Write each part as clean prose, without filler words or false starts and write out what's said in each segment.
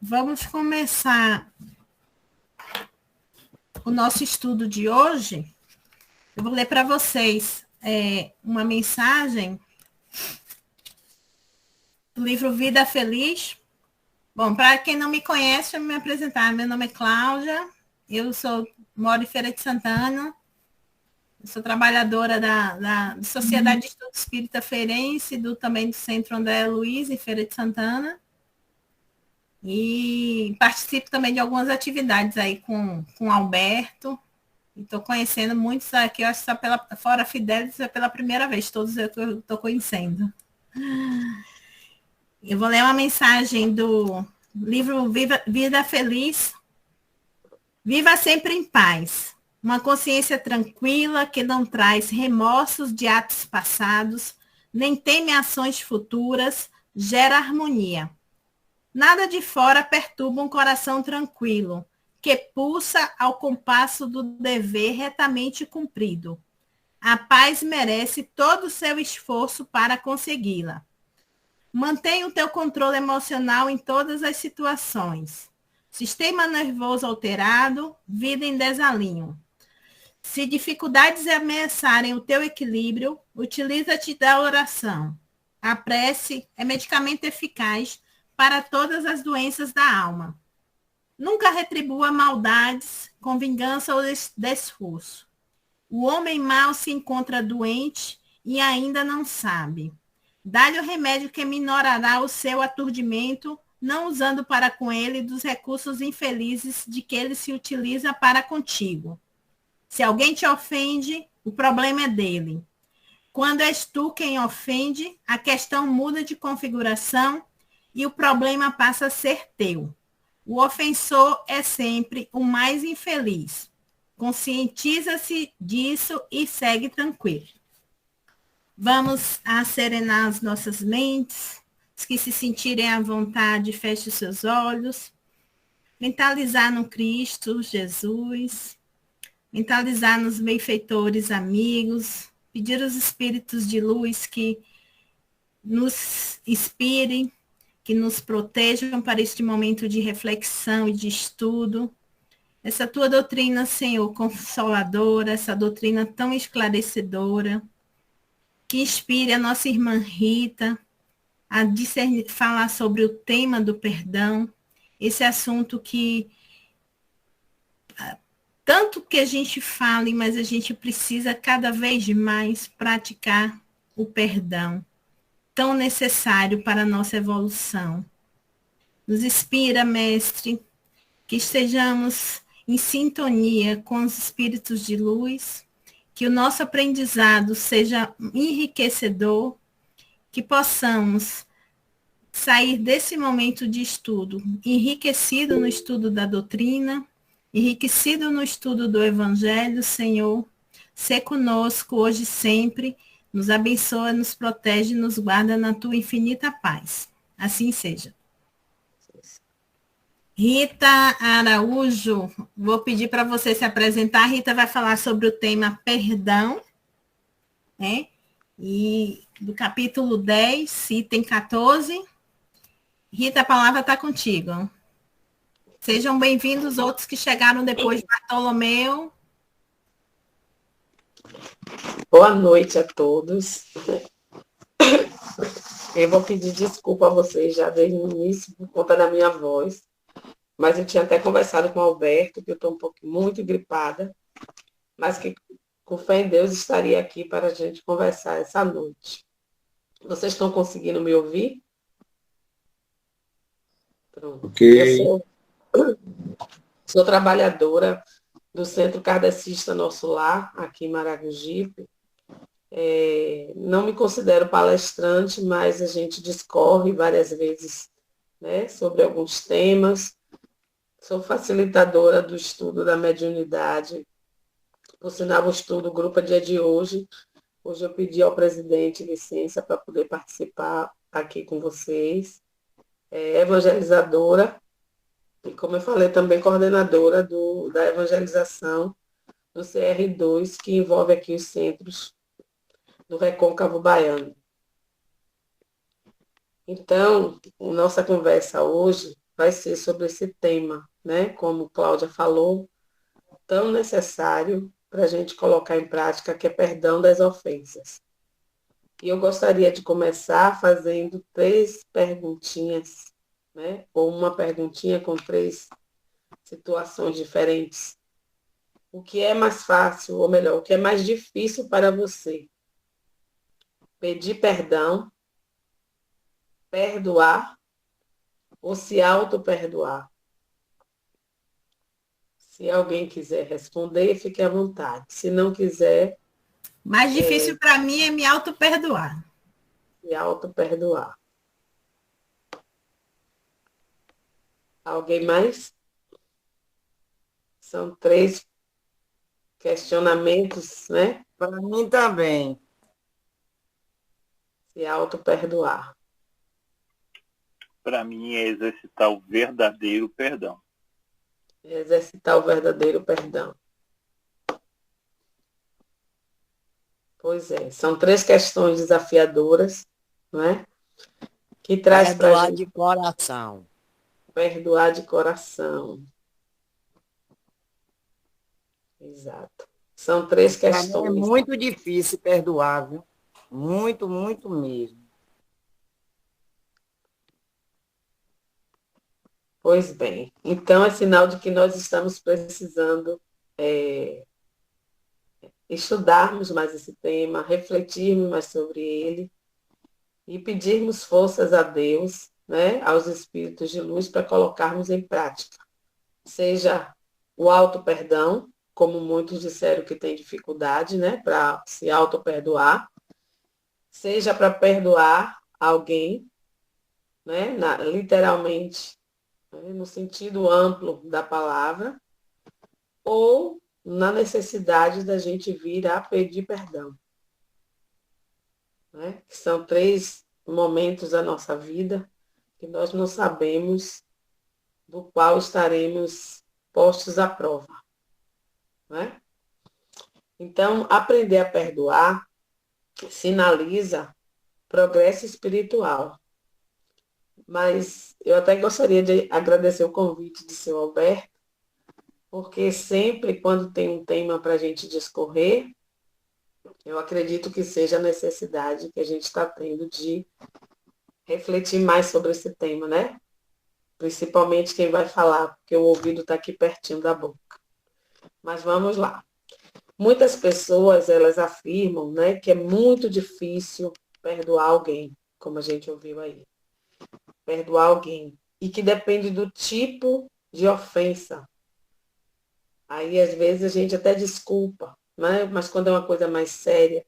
Vamos começar o nosso estudo de hoje. Eu vou ler para vocês uma mensagem do livro Vida Feliz. Bom, para quem não me conhece, eu me apresentar. Meu nome é Cláudia, moro em Feira de Santana, sou trabalhadora da Sociedade de Estudo Espírita Feirense, também do Centro André Luiz, em Feira de Santana. E participo também de algumas atividades aí com o Alberto. Estou conhecendo muitos aqui, eu acho que fora Fidelis é pela primeira vez, todos eu estou conhecendo. Eu vou ler uma mensagem do livro Vida Feliz. Viva sempre em paz. Uma consciência tranquila que não traz remorsos de atos passados, nem teme ações futuras, gera harmonia. Nada de fora perturba um coração tranquilo, que pulsa ao compasso do dever retamente cumprido. A paz merece todo o seu esforço para consegui-la. Mantenha o teu controle emocional em todas as situações. Sistema nervoso alterado, vida em desalinho. Se dificuldades ameaçarem o teu equilíbrio, utiliza-te da oração. A prece é medicamento eficaz para todas as doenças da alma. Nunca retribua maldades com vingança ou desforço. O homem mau se encontra doente e ainda não sabe. Dá-lhe o remédio que minorará o seu aturdimento, não usando para com ele dos recursos infelizes de que ele se utiliza para contigo. Se alguém te ofende, o problema é dele. Quando és tu quem ofende, a questão muda de configuração e o problema passa a ser teu. O ofensor é sempre o mais infeliz. Conscientiza-se disso e segue tranquilo. Vamos serenar as nossas mentes. Os que se sentirem à vontade, feche os seus olhos. Mentalizar no Cristo, Jesus. Mentalizar nos benfeitores amigos. Pedir aos espíritos de luz que nos inspirem, que nos protejam para este momento de reflexão e de estudo. Essa tua doutrina, Senhor, consoladora, essa doutrina tão esclarecedora, que inspire a nossa irmã Rita a falar sobre o tema do perdão, esse assunto que tanto que a gente fale, mas a gente precisa cada vez mais praticar o perdão, tão necessário para a nossa evolução. Nos inspira, Mestre, que estejamos em sintonia com os espíritos de luz, que o nosso aprendizado seja enriquecedor, que possamos sair desse momento de estudo enriquecido no estudo da doutrina, enriquecido no estudo do Evangelho, Senhor. Sê conosco hoje e sempre, nos abençoa, nos protege, nos guarda na tua infinita paz. Assim seja. Rita Araújo, vou pedir para você se apresentar. A Rita vai falar sobre o tema perdão, né? E do capítulo 10, item 14. Rita, a palavra está contigo. Sejam bem-vindos outros que chegaram depois de Bartolomeu. Boa noite a todos. Eu vou pedir desculpa a vocês já desde o início por conta da minha voz, mas eu tinha até conversado com o Alberto, que eu estou muito gripada, mas que com fé em Deus estaria aqui para a gente conversar essa noite. Vocês estão conseguindo me ouvir? Pronto. Ok. Eu sou trabalhadora do Centro Kardecista Nosso Lar, aqui em Maragogipe. Não me considero palestrante, mas a gente discorre várias vezes, né, sobre alguns temas. Sou facilitadora do estudo da mediunidade. Por sinal, o estudo, o grupo é dia de hoje. Hoje eu pedi ao presidente licença para poder participar aqui com vocês. Evangelizadora, e como eu falei, também coordenadora da evangelização do CR2, que envolve aqui os centros do Recôncavo Baiano. Então, nossa conversa hoje vai ser sobre esse tema, né? Como Cláudia falou, tão necessário para a gente colocar em prática, que é perdão das ofensas. E eu gostaria de começar fazendo 3 perguntinhas, né? Ou uma perguntinha com 3 situações diferentes. O que é mais fácil, ou melhor, o que é mais difícil para você? Pedir perdão, perdoar ou se auto-perdoar? Se alguém quiser responder, fique à vontade. Se não quiser, Mais difícil para mim é me auto-perdoar. se auto-perdoar. Alguém mais? São 3 questionamentos, né? Para mim também. Se auto-perdoar. Para mim, é exercitar o verdadeiro perdão. Exercitar o verdadeiro perdão. Pois é, são 3 questões desafiadoras, não é? Que traz para a Perdoar gente de coração. perdoar de coração. Exato. São 3 Para mim é questões. muito difícil perdoar, viu? Muito, muito mesmo. Pois bem, então é sinal de que nós estamos precisando estudarmos mais esse tema, refletirmos mais sobre ele e pedirmos forças a Deus, né, aos espíritos de luz para colocarmos em prática. Seja o auto-perdão, como muitos disseram que tem dificuldade, né, para se auto-perdoar, seja para perdoar alguém, né, literalmente, né, no sentido amplo da palavra, ou na necessidade da gente vir a pedir perdão. Né? Que são 3 momentos da nossa vida que nós não sabemos do qual estaremos postos à prova. Né? Então, aprender a perdoar sinaliza progresso espiritual. Mas eu até gostaria de agradecer o convite de seu Alberto, porque sempre quando tem um tema para a gente discorrer, eu acredito que seja a necessidade que a gente está tendo de refletir mais sobre esse tema, né? Principalmente quem vai falar, porque o ouvido está aqui pertinho da boca. Mas vamos lá. Muitas pessoas, elas afirmam, né, que é muito difícil perdoar alguém, como a gente ouviu aí. Perdoar alguém. E que depende do tipo de ofensa. Aí, às vezes, a gente até desculpa, né? Mas quando é uma coisa mais séria,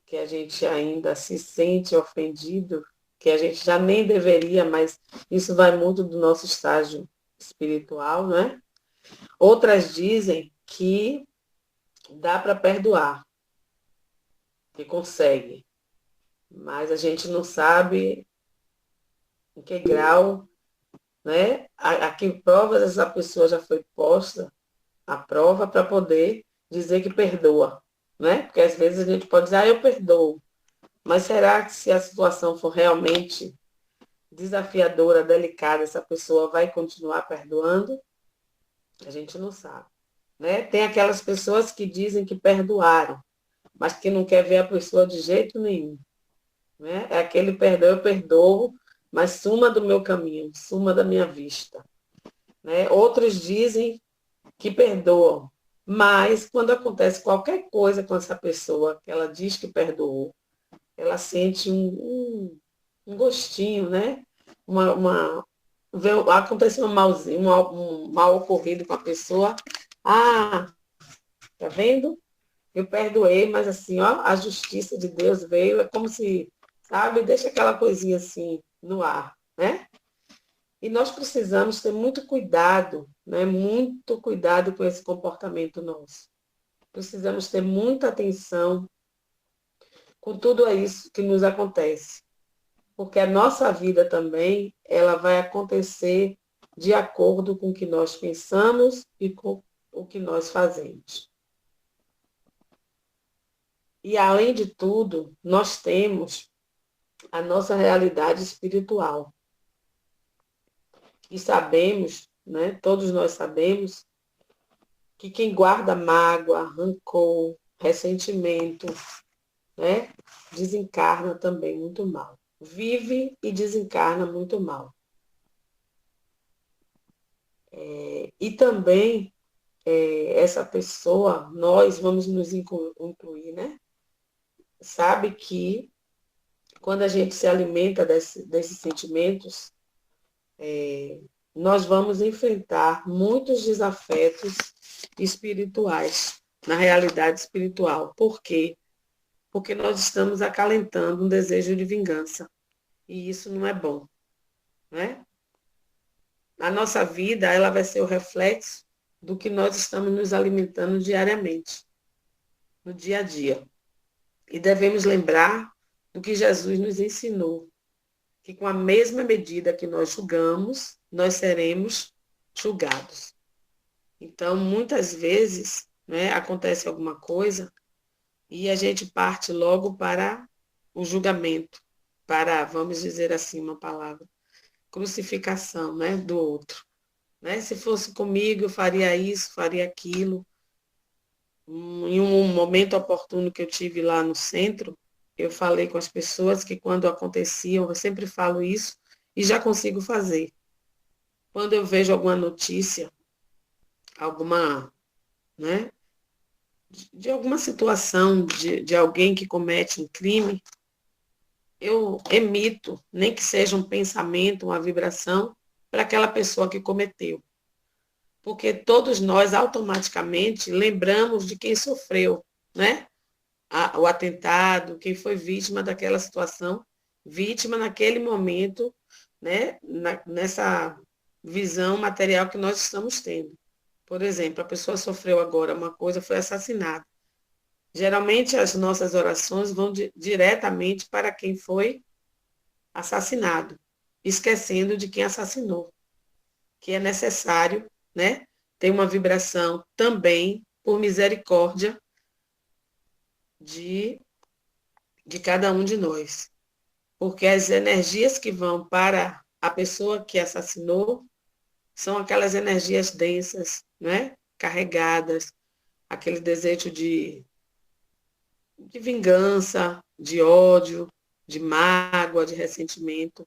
que a gente ainda se sente ofendido, que a gente já nem deveria, mas isso vai muito do nosso estágio espiritual, né? Outras dizem que dá para perdoar, que consegue, mas a gente não sabe em que grau, né? A que provas essa pessoa já foi posta à prova para poder dizer que perdoa, né? Porque às vezes a gente pode dizer, eu perdoo, mas será que se a situação for realmente desafiadora, delicada, essa pessoa vai continuar perdoando? A gente não sabe. Né? Tem aquelas pessoas que dizem que perdoaram, mas que não quer ver a pessoa de jeito nenhum. Né? É aquele perdão, eu perdoo, mas suma do meu caminho, suma da minha vista. Né? Outros dizem que perdoam, mas quando acontece qualquer coisa com essa pessoa que ela diz que perdoou, ela sente um gostinho, né? Acontece um mal ocorrido com a pessoa. Ah, tá vendo? Eu perdoei, mas assim, ó, a justiça de Deus veio, é como se, sabe, deixa aquela coisinha assim no ar, né? E nós precisamos ter muito cuidado, né? Muito cuidado com esse comportamento nosso. Precisamos ter muita atenção com tudo isso que nos acontece. Porque a nossa vida também, ela vai acontecer de acordo com o que nós pensamos e com o que nós fazemos. E, além de tudo, nós temos a nossa realidade espiritual. E sabemos, né, todos nós sabemos, que quem guarda mágoa, rancor, ressentimento, né, desencarna também muito mal. Vive e desencarna muito mal. E também essa pessoa, nós vamos nos incluir, né? Sabe que quando a gente se alimenta desses sentimentos, nós vamos enfrentar muitos desafetos espirituais, na realidade espiritual. Por quê? Porque nós estamos acalentando um desejo de vingança. E isso não é bom, né? A nossa vida, ela vai ser o reflexo do que nós estamos nos alimentando diariamente, no dia a dia. E devemos lembrar do que Jesus nos ensinou, que com a mesma medida que nós julgamos, nós seremos julgados. Então, muitas vezes, né, acontece alguma coisa e a gente parte logo para o julgamento, para, vamos dizer assim, uma palavra, crucificação, né, do outro. Né? Se fosse comigo, eu faria isso, faria aquilo. Em um momento oportuno que eu tive lá no centro, eu falei com as pessoas que quando aconteciam, eu sempre falo isso e já consigo fazer. Quando eu vejo alguma notícia, alguma, né, de alguma situação de alguém que comete um crime, eu emito, nem que seja um pensamento, uma vibração, para aquela pessoa que cometeu. Porque todos nós automaticamente lembramos de quem sofreu, né? O atentado, quem foi vítima daquela situação, vítima naquele momento, né? Nessa visão material que nós estamos tendo. Por exemplo, a pessoa sofreu agora uma coisa, foi assassinada. Geralmente as nossas orações vão diretamente para quem foi assassinado, esquecendo de quem assassinou, que é necessário, né, ter uma vibração também por misericórdia de cada um de nós. Porque as energias que vão para a pessoa que assassinou são aquelas energias densas, né, carregadas, aquele desejo de vingança, de ódio, de mágoa, de ressentimento.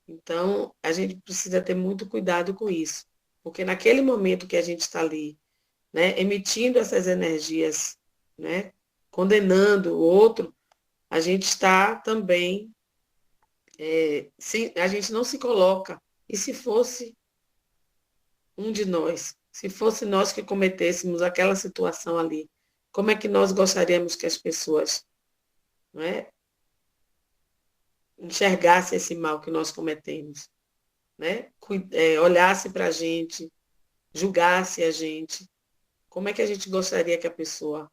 Então, a gente precisa ter muito cuidado com isso, porque naquele momento que a gente está ali, né, emitindo essas energias, né, condenando o outro, a gente está também, a gente não se coloca. E se fosse um de nós, se fosse nós que cometêssemos aquela situação ali, como é que nós gostaríamos que as pessoas, né, enxergassem esse mal que nós cometemos, né? Olhasse para a gente, julgasse a gente, como é que a gente gostaria que a pessoa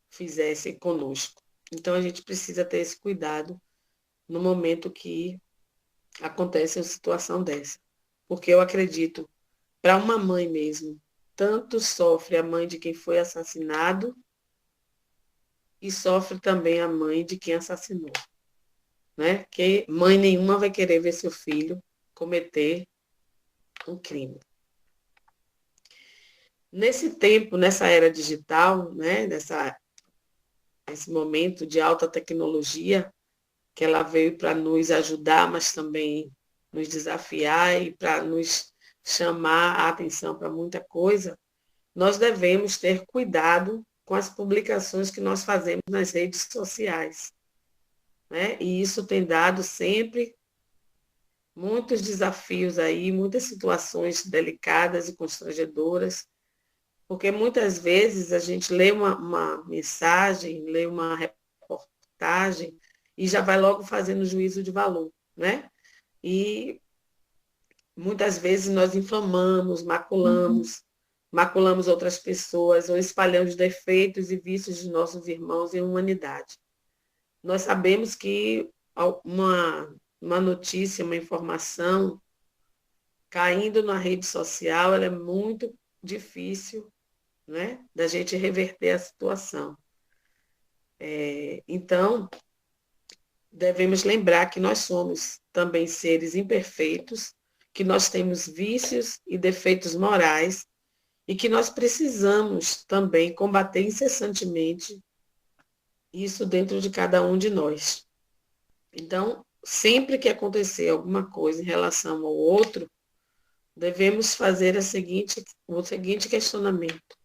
fizesse conosco? Então, a gente precisa ter esse cuidado no momento que acontece uma situação dessa. Porque eu acredito, para uma mãe mesmo, tanto sofre a mãe de quem foi assassinado e sofre também a mãe de quem assassinou. Né? Que mãe nenhuma vai querer ver seu filho cometer um crime. Nesse tempo, nessa era digital, né, nesse momento de alta tecnologia, que ela veio para nos ajudar, mas também nos desafiar e para nos chamar a atenção para muita coisa, nós devemos ter cuidado com as publicações que nós fazemos nas redes sociais. Né? E isso tem dado sempre muitos desafios aí, muitas situações delicadas e constrangedoras, porque muitas vezes a gente lê uma mensagem, lê uma reportagem e já vai logo fazendo juízo de valor, né? E muitas vezes nós inflamamos, maculamos outras pessoas ou espalhamos defeitos e vícios de nossos irmãos em humanidade. Nós sabemos que uma notícia, uma informação caindo na rede social, ela é muito difícil, né, da gente reverter a situação. Então, devemos lembrar que nós somos também seres imperfeitos, que nós temos vícios e defeitos morais e que nós precisamos também combater incessantemente isso dentro de cada um de nós. Então, sempre que acontecer alguma coisa em relação ao outro, devemos fazer o seguinte questionamento.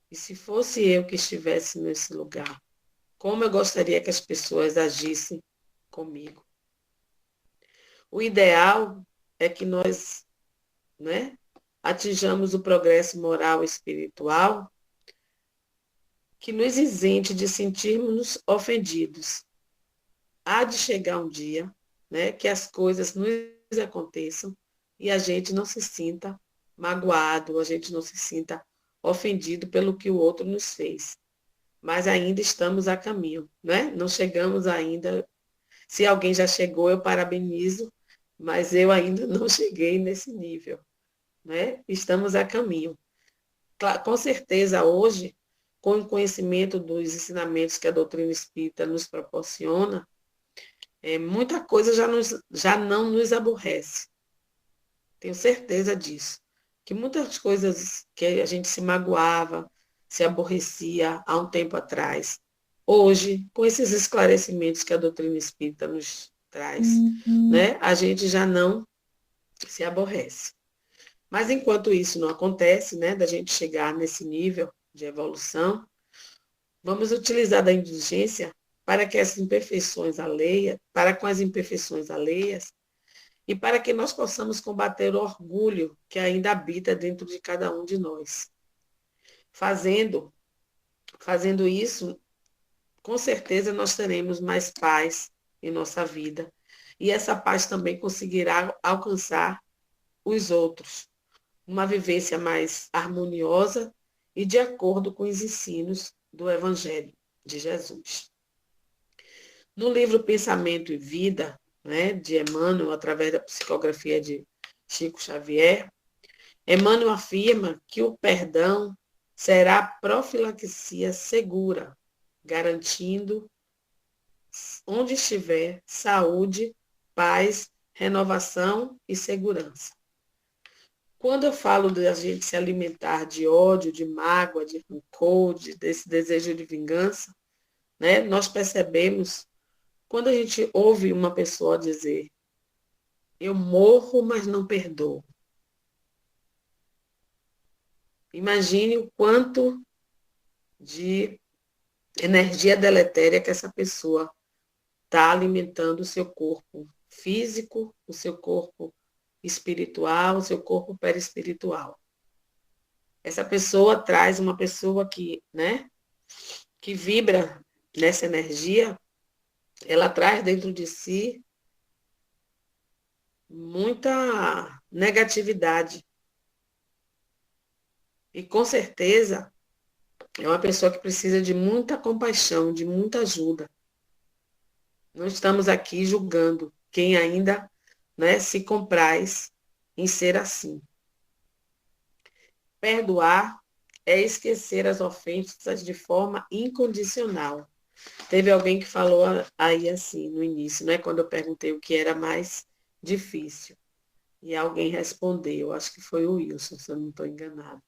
E se fosse eu que estivesse nesse lugar, como eu gostaria que as pessoas agissem comigo? O ideal é que nós, né, atinjamos o progresso moral e espiritual que nos isente de sentirmos ofendidos. Há de chegar um dia, né, que as coisas nos aconteçam e a gente não se sinta magoado, a gente não se sinta ofendido pelo que o outro nos fez. Mas ainda estamos a caminho, né? Não chegamos ainda. Se alguém já chegou, eu parabenizo, mas eu ainda não cheguei nesse nível, né? Estamos a caminho. Com certeza, hoje, com o conhecimento dos ensinamentos que a doutrina espírita nos proporciona, muita coisa já não nos aborrece. Tenho certeza disso. Que muitas coisas que a gente se magoava, se aborrecia há um tempo atrás, hoje, com esses esclarecimentos que a doutrina espírita nos traz, né, a gente já não se aborrece. Mas enquanto isso não acontece, né, da gente chegar nesse nível de evolução, vamos utilizar da indulgência para que as imperfeições alheias, para com as imperfeições alheias, e para que nós possamos combater o orgulho que ainda habita dentro de cada um de nós. Fazendo isso, com certeza nós teremos mais paz em nossa vida. E essa paz também conseguirá alcançar os outros. Uma vivência mais harmoniosa e de acordo com os ensinos do Evangelho de Jesus. No livro Pensamento e Vida, né, de Emmanuel, através da psicografia de Chico Xavier, Emmanuel afirma que o perdão será profilaxia segura, garantindo, onde estiver, saúde, paz, renovação e segurança. Quando eu falo de a gente se alimentar de ódio, de mágoa, de rancor, desse desejo de vingança, né, nós percebemos, quando a gente ouve uma pessoa dizer, eu morro, mas não perdoo. Imagine o quanto de energia deletéria que essa pessoa está alimentando o seu corpo físico, o seu corpo espiritual, o seu corpo perispiritual. Essa pessoa traz uma pessoa que, né, que vibra nessa energia, ela traz dentro de si muita negatividade. E com certeza é uma pessoa que precisa de muita compaixão, de muita ajuda. Não estamos aqui julgando quem ainda, né, se compraz em ser assim. Perdoar é esquecer as ofensas de forma incondicional. Teve alguém que falou aí assim, no início, né, quando eu perguntei o que era mais difícil. E alguém respondeu, acho que foi o Wilson, se eu não estou enganado,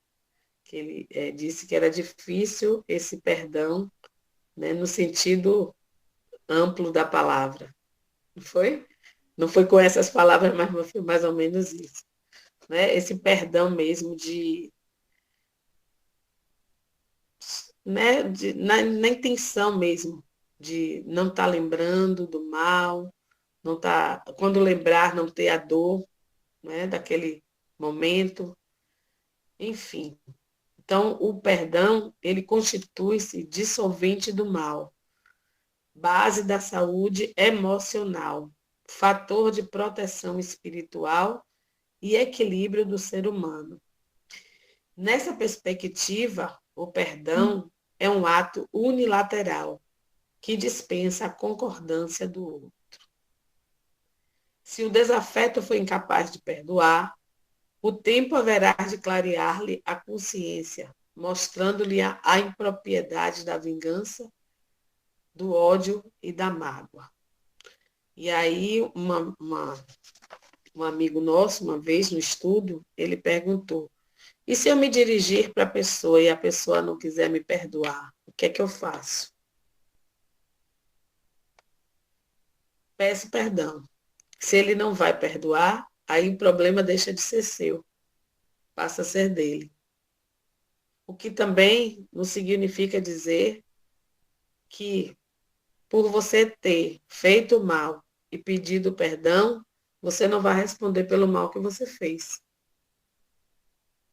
que ele disse que era difícil esse perdão, né, no sentido amplo da palavra. Não foi? Não foi com essas palavras, mas foi mais ou menos isso. Né? Esse perdão mesmo né, na intenção mesmo, de não estar lembrando do mal, não tá, quando lembrar, não ter a dor, né, daquele momento, enfim. Então, o perdão, ele constitui-se dissolvente do mal, base da saúde emocional, fator de proteção espiritual e equilíbrio do ser humano. Nessa perspectiva, o perdão é um ato unilateral que dispensa a concordância do outro. Se o desafeto for incapaz de perdoar, o tempo haverá de clarear-lhe a consciência, mostrando-lhe a impropriedade da vingança, do ódio e da mágoa. E aí, uma um amigo nosso, uma vez no estudo, ele perguntou: e se eu me dirigir para a pessoa e a pessoa não quiser me perdoar, o que é que eu faço? Peço perdão. Se ele não vai perdoar, aí o problema deixa de ser seu, passa a ser dele. O que também não significa dizer que, por você ter feito mal e pedido perdão, você não vai responder pelo mal que você fez.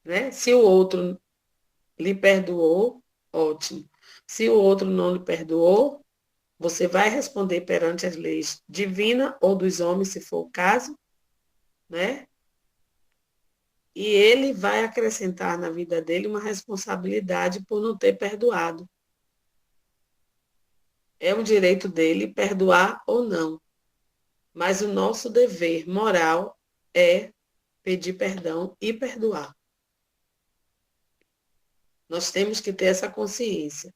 Né? Se o outro lhe perdoou, ótimo. Se o outro não lhe perdoou, você vai responder perante as leis divinas ou dos homens, se for o caso, né? E ele vai acrescentar na vida dele uma responsabilidade por não ter perdoado. É um direito dele perdoar ou não. Mas o nosso dever moral é pedir perdão e perdoar. Nós temos que ter essa consciência.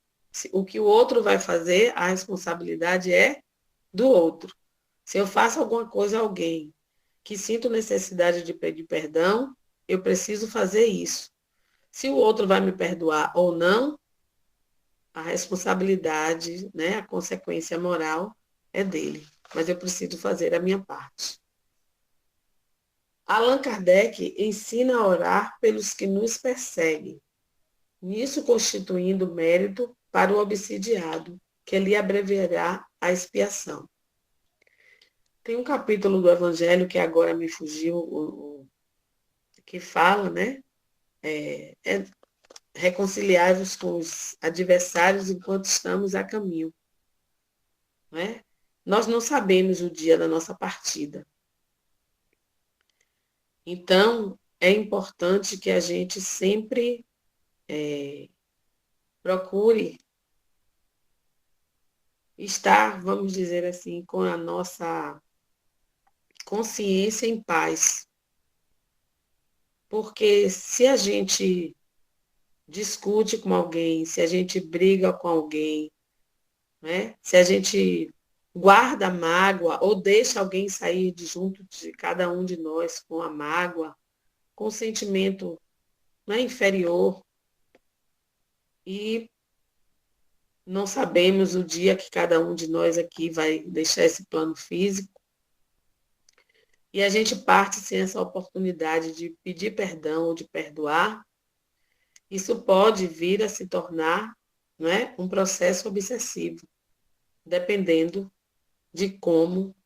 O que o outro vai fazer, a responsabilidade é do outro. Se eu faço alguma coisa a alguém que sinto necessidade de pedir perdão, eu preciso fazer isso. Se o outro vai me perdoar ou não, a responsabilidade, né, a consequência moral é dele. Mas eu preciso fazer a minha parte. Allan Kardec ensina a orar pelos que nos perseguem, nisso constituindo mérito para o obsidiado, que lhe abreviará a expiação. Tem um capítulo do Evangelho que agora me fugiu, que fala, né? Reconciliar-vos com os adversários enquanto estamos a caminho. Né? Nós não sabemos o dia da nossa partida. Então, é importante que a gente sempre procure estar, vamos dizer assim, com a nossa consciência em paz. Porque se a gente discute com alguém, se a gente briga com alguém, né? Se a gente guarda mágoa ou deixa alguém sair de junto de cada um de nós com a mágoa, com o sentimento, né, inferior, e não sabemos o dia que cada um de nós aqui vai deixar esse plano físico, e a gente parte sem essa oportunidade de pedir perdão ou de perdoar, isso pode vir a se tornar, né, um processo obsessivo, dependendo de como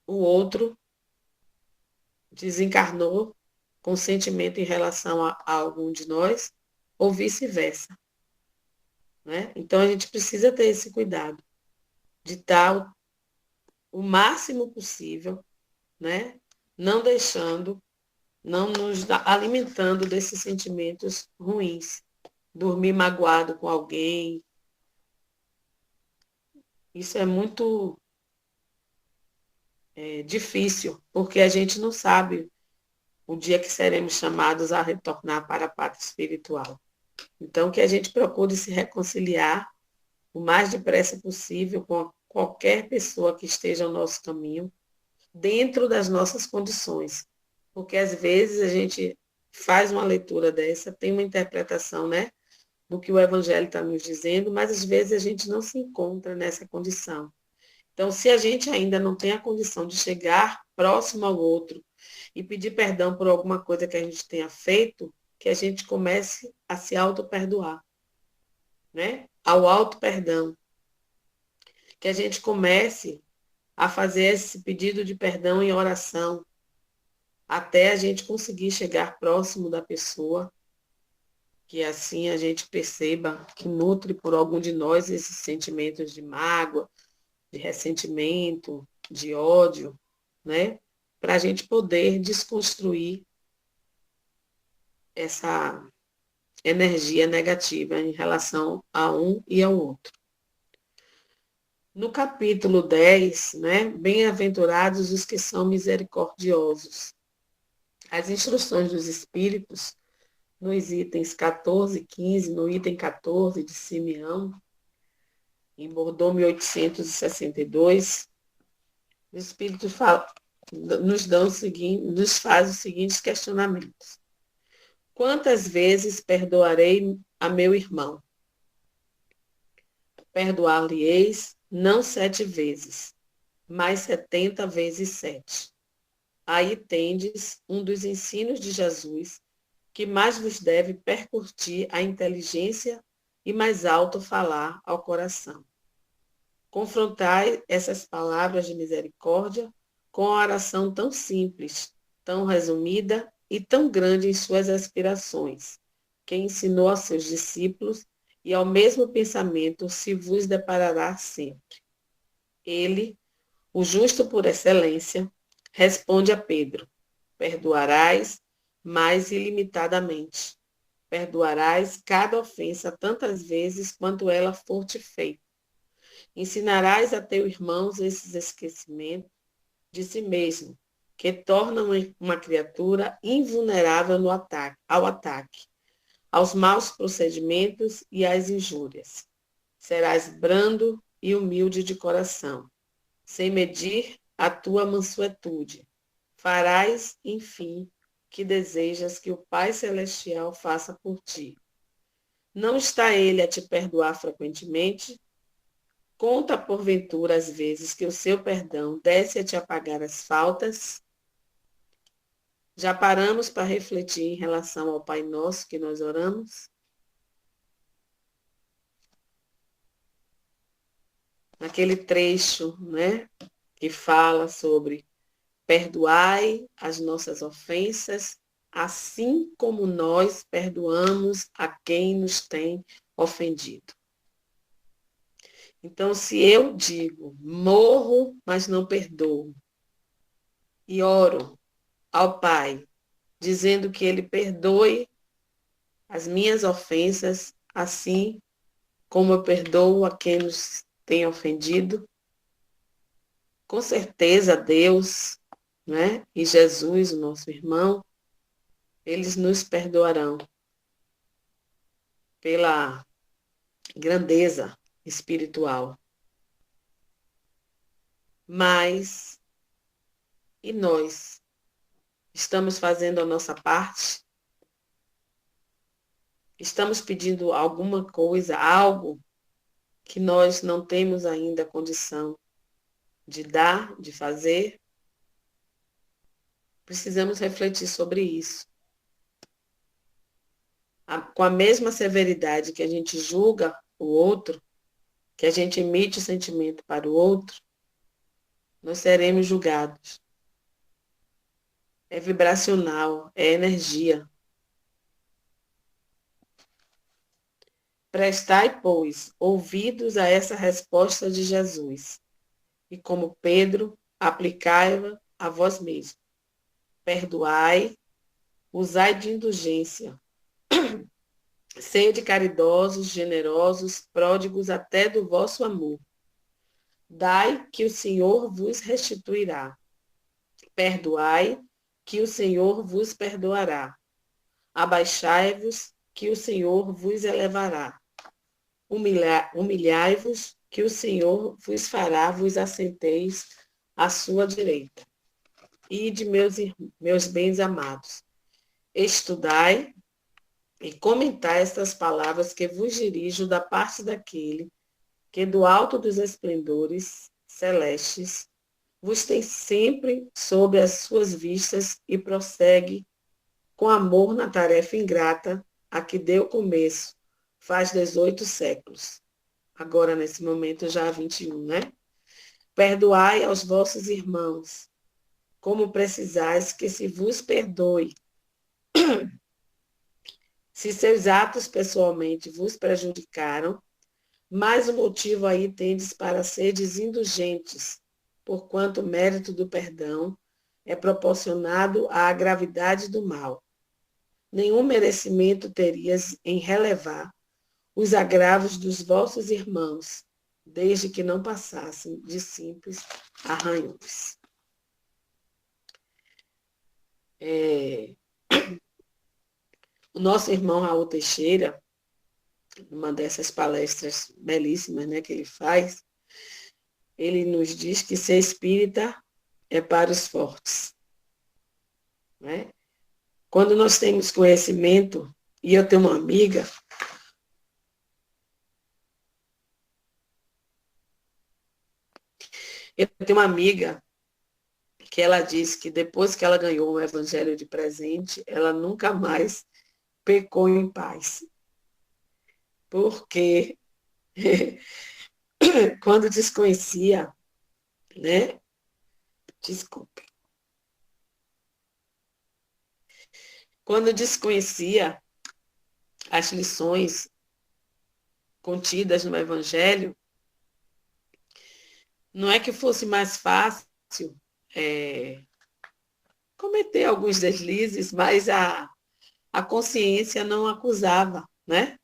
o outro desencarnou com sentimento em relação a algum de nós, ou vice-versa. Né? Então, a gente precisa ter esse cuidado de estar o máximo possível, né? Não deixando, não nos alimentando desses sentimentos ruins. Dormir magoado com alguém. Isso é muito difícil, porque a gente não sabe o dia que seremos chamados a retornar para a pátria espiritual. Então, que a gente procure se reconciliar o mais depressa possível com qualquer pessoa que esteja ao nosso caminho, dentro das nossas condições. Porque, às vezes, a gente faz uma leitura dessa, tem uma interpretação, né, do que o Evangelho está nos dizendo, mas, às vezes, a gente não se encontra nessa condição. Então, se a gente ainda não tem a condição de chegar próximo ao outro e pedir perdão por alguma coisa que a gente tenha feito, que a gente comece a se auto-perdoar, né? Ao auto-perdão. Que a gente comece a fazer esse pedido de perdão em oração, até a gente conseguir chegar próximo da pessoa, que assim a gente perceba que nutre por algum de nós esses sentimentos de mágoa, de ressentimento, de ódio, né? Para a gente poder desconstruir essa energia negativa em relação a um e ao outro. No capítulo 10, né, bem-aventurados os que são misericordiosos. As instruções dos espíritos, nos itens 14 e 15, no item 14 de Simeão, em Bordeaux 1862, o espírito nos faz os seguintes questionamentos. Quantas vezes perdoarei a meu irmão? Perdoar-lhe-eis não 7 vezes, mas 70 vezes 7. Aí tendes um dos ensinos de Jesus, que mais vos deve percutir a inteligência e mais alto falar ao coração. Confrontai essas palavras de misericórdia com a oração tão simples, tão resumida e tão grande em suas aspirações, que ensinou aos seus discípulos, e ao mesmo pensamento se vos deparará sempre. Ele, o justo por excelência, responde a Pedro: perdoarás mais ilimitadamente. Perdoarás cada ofensa tantas vezes quanto ela for te feita. Ensinarás a teus irmãos esses esquecimentos de si mesmo, que tornam uma criatura invulnerável ao ataque, aos maus procedimentos e às injúrias. Serás brando e humilde de coração, sem medir a tua mansuetude. Farás, enfim, que desejas que o Pai Celestial faça por ti. Não está ele a te perdoar frequentemente? Conta, porventura, as vezes que o seu perdão desce a te apagar as faltas? Já paramos para refletir em relação ao Pai Nosso que nós oramos? Naquele trecho, né, que fala sobre perdoai as nossas ofensas, assim como nós perdoamos a quem nos tem ofendido. Então, se eu digo, morro, mas não perdoo, e oro ao Pai, dizendo que Ele perdoe as minhas ofensas, assim como eu perdoo a quem nos tem ofendido, com certeza Deus, né, e Jesus, o nosso irmão, eles nos perdoarão pela grandeza espiritual. Mas, e nós? Estamos fazendo a nossa parte? Estamos pedindo alguma coisa, algo que nós não temos ainda condição de dar, de fazer? Precisamos refletir sobre isso. Com a mesma severidade que a gente julga o outro, que a gente emite o sentimento para o outro, nós seremos julgados. É vibracional, é energia. Prestai, pois, ouvidos a essa resposta de Jesus, e como Pedro, aplicai-a a vós mesmos. Perdoai, usai de indulgência. Sede caridosos, generosos, pródigos até do vosso amor. Dai, que o Senhor vos restituirá. Perdoai, que o Senhor vos perdoará. Abaixai-vos, que o Senhor vos elevará. Humilhai-vos, que o Senhor vos fará vos assenteis à sua direita. Ide, meus bens amados, estudai e comentai estas palavras que vos dirijo da parte daquele que do alto dos esplendores celestes vos tem sempre sob as suas vistas e prossegue com amor na tarefa ingrata a que deu começo faz 18 séculos. Agora, nesse momento, já há 21, né? Perdoai aos vossos irmãos, como precisais que se vos perdoe. Se seus atos pessoalmente vos prejudicaram, mais um motivo aí tendes para seres indulgentes, porquanto o mérito do perdão é proporcionado à gravidade do mal. Nenhum merecimento terias em relevar os agravos dos vossos irmãos, desde que não passassem de simples arranhões. O nosso irmão Raul Teixeira, numa dessas palestras belíssimas, né, que ele faz, ele nos diz que ser espírita é para os fortes, né? Quando nós temos conhecimento, e eu tenho uma amiga, que ela disse que depois que ela ganhou o evangelho de presente, ela nunca mais pecou em paz. Porque quando desconhecia, né? Desculpe. Quando desconhecia as lições contidas no evangelho, não é que fosse mais fácil é, cometer alguns deslizes, mas a consciência não acusava, né?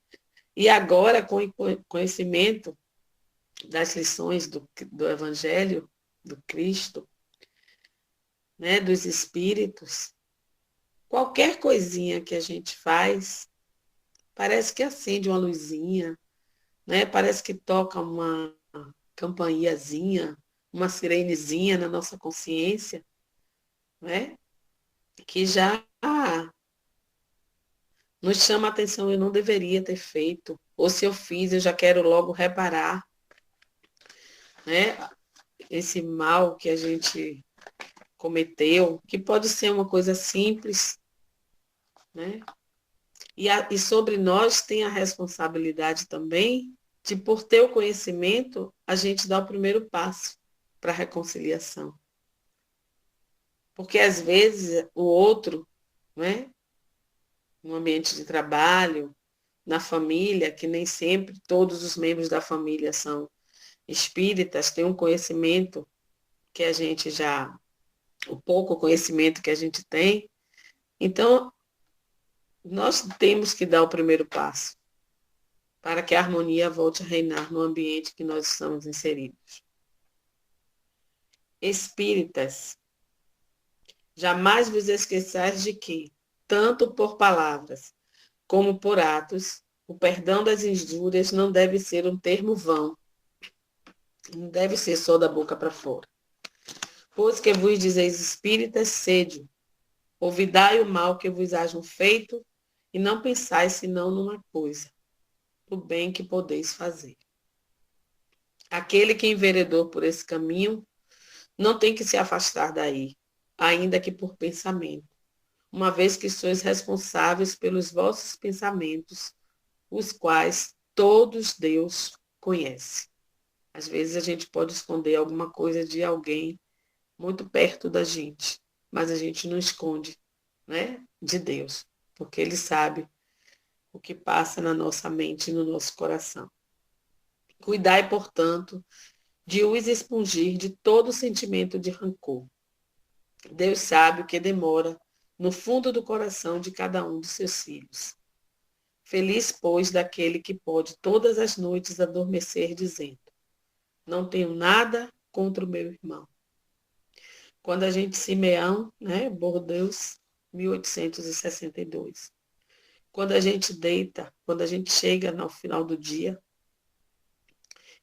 E agora, com o conhecimento das lições do Evangelho, do Cristo, né, dos Espíritos, qualquer coisinha que a gente faz, parece que acende uma luzinha, né? Parece que toca uma campainhazinha, uma sirenezinha na nossa consciência, né? Que já nos chama a atenção, eu não deveria ter feito, ou se eu fiz, eu já quero logo reparar, né? Esse mal que a gente cometeu, que pode ser uma coisa simples, né? E sobre nós tem a responsabilidade também de, por ter o conhecimento, a gente dar o primeiro passo para a reconciliação. Porque às vezes o outro, né, no ambiente de trabalho, na família, que nem sempre todos os membros da família são espíritas, têm um conhecimento que a gente já, o pouco conhecimento que a gente tem. Então, nós temos que dar o primeiro passo para que a harmonia volte a reinar no ambiente que nós estamos inseridos. Espíritas, jamais vos esqueçais de que, tanto por palavras como por atos, o perdão das injúrias não deve ser um termo vão, não deve ser só da boca para fora. Pois que vos dizeis espíritas, sede, ouvidai o mal que vos hajam feito, e não pensais senão numa coisa, o bem que podeis fazer. Aquele que enveredou por esse caminho não tem que se afastar daí, ainda que por pensamento, uma vez que sois responsáveis pelos vossos pensamentos, os quais todos Deus conhece. Às vezes a gente pode esconder alguma coisa de alguém muito perto da gente, mas a gente não esconde, né, de Deus, porque Ele sabe o que passa na nossa mente e no nosso coração. Cuidai, portanto, de os expungir de todo sentimento de rancor. Deus sabe o que demora no fundo do coração de cada um de seus filhos. Feliz, pois, daquele que pode todas as noites adormecer dizendo: não tenho nada contra o meu irmão. Quando a gente Simeão, né, Bordeaux, 1862. Quando a gente deita, quando a gente chega no final do dia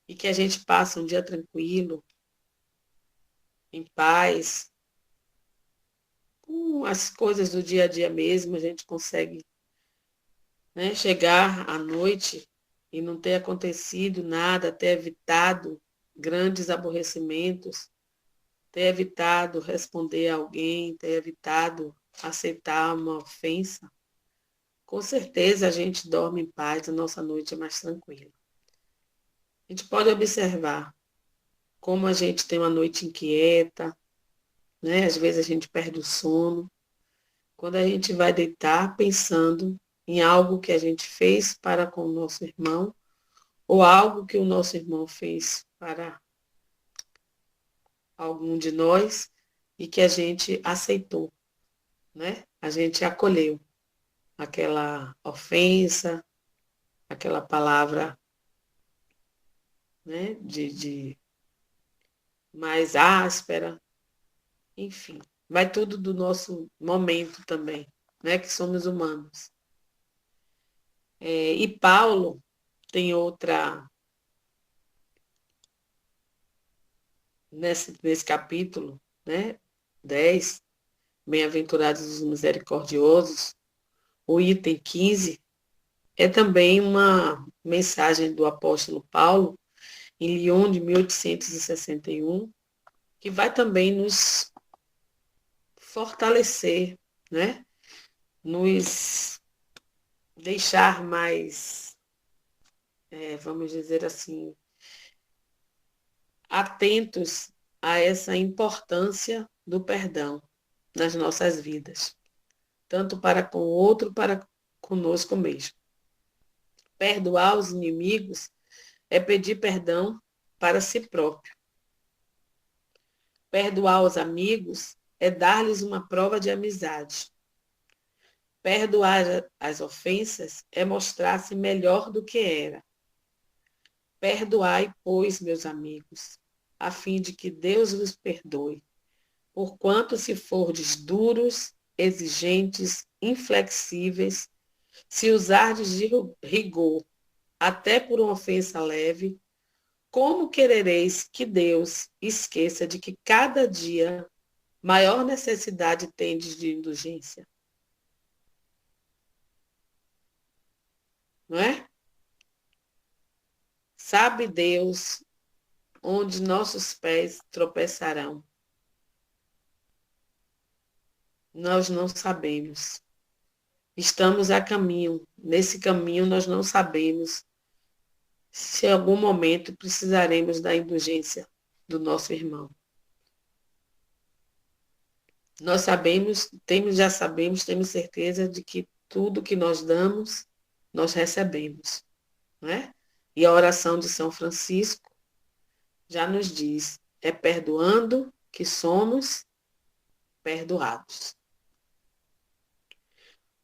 e que a gente passa um dia tranquilo, em paz, com as coisas do dia a dia mesmo, a gente consegue, né, chegar à noite e não ter acontecido nada, ter evitado grandes aborrecimentos, ter evitado responder a alguém, ter evitado aceitar uma ofensa, com certeza a gente dorme em paz, a nossa noite é mais tranquila. A gente pode observar como a gente tem uma noite inquieta, né? Às vezes a gente perde o sono. Quando a gente vai deitar pensando em algo que a gente fez para com o nosso irmão, ou algo que o nosso irmão fez para algum de nós e que a gente aceitou, né? A gente acolheu aquela ofensa, aquela palavra, né? de mais áspera, enfim. Vai tudo do nosso momento também, né? Que somos humanos. E Paulo tem outra, nesse capítulo, né? 10, bem-aventurados os misericordiosos, o item 15, é também uma mensagem do apóstolo Paulo, em Lyon, de 1861, que vai também nos fortalecer, né? Nos deixar mais, vamos dizer assim, atentos a essa importância do perdão nas nossas vidas, tanto para com o outro, para conosco mesmo. Perdoar os inimigos é pedir perdão para si próprio. Perdoar os amigos é dar-lhes uma prova de amizade. Perdoar as ofensas é mostrar-se melhor do que era. Perdoai, pois, meus amigos, a fim de que Deus vos perdoe, porquanto se fordes duros, exigentes, inflexíveis, se usardes de rigor, até por uma ofensa leve, como querereis que Deus esqueça de que cada dia maior necessidade tendes de indulgência? Não é? Sabe Deus onde nossos pés tropeçarão? Nós não sabemos. Estamos a caminho. Nesse caminho nós não sabemos se em algum momento precisaremos da indulgência do nosso irmão. Nós sabemos, temos certeza de que tudo que nós damos, nós recebemos, não é? E a oração de São Francisco já nos diz, é perdoando que somos perdoados.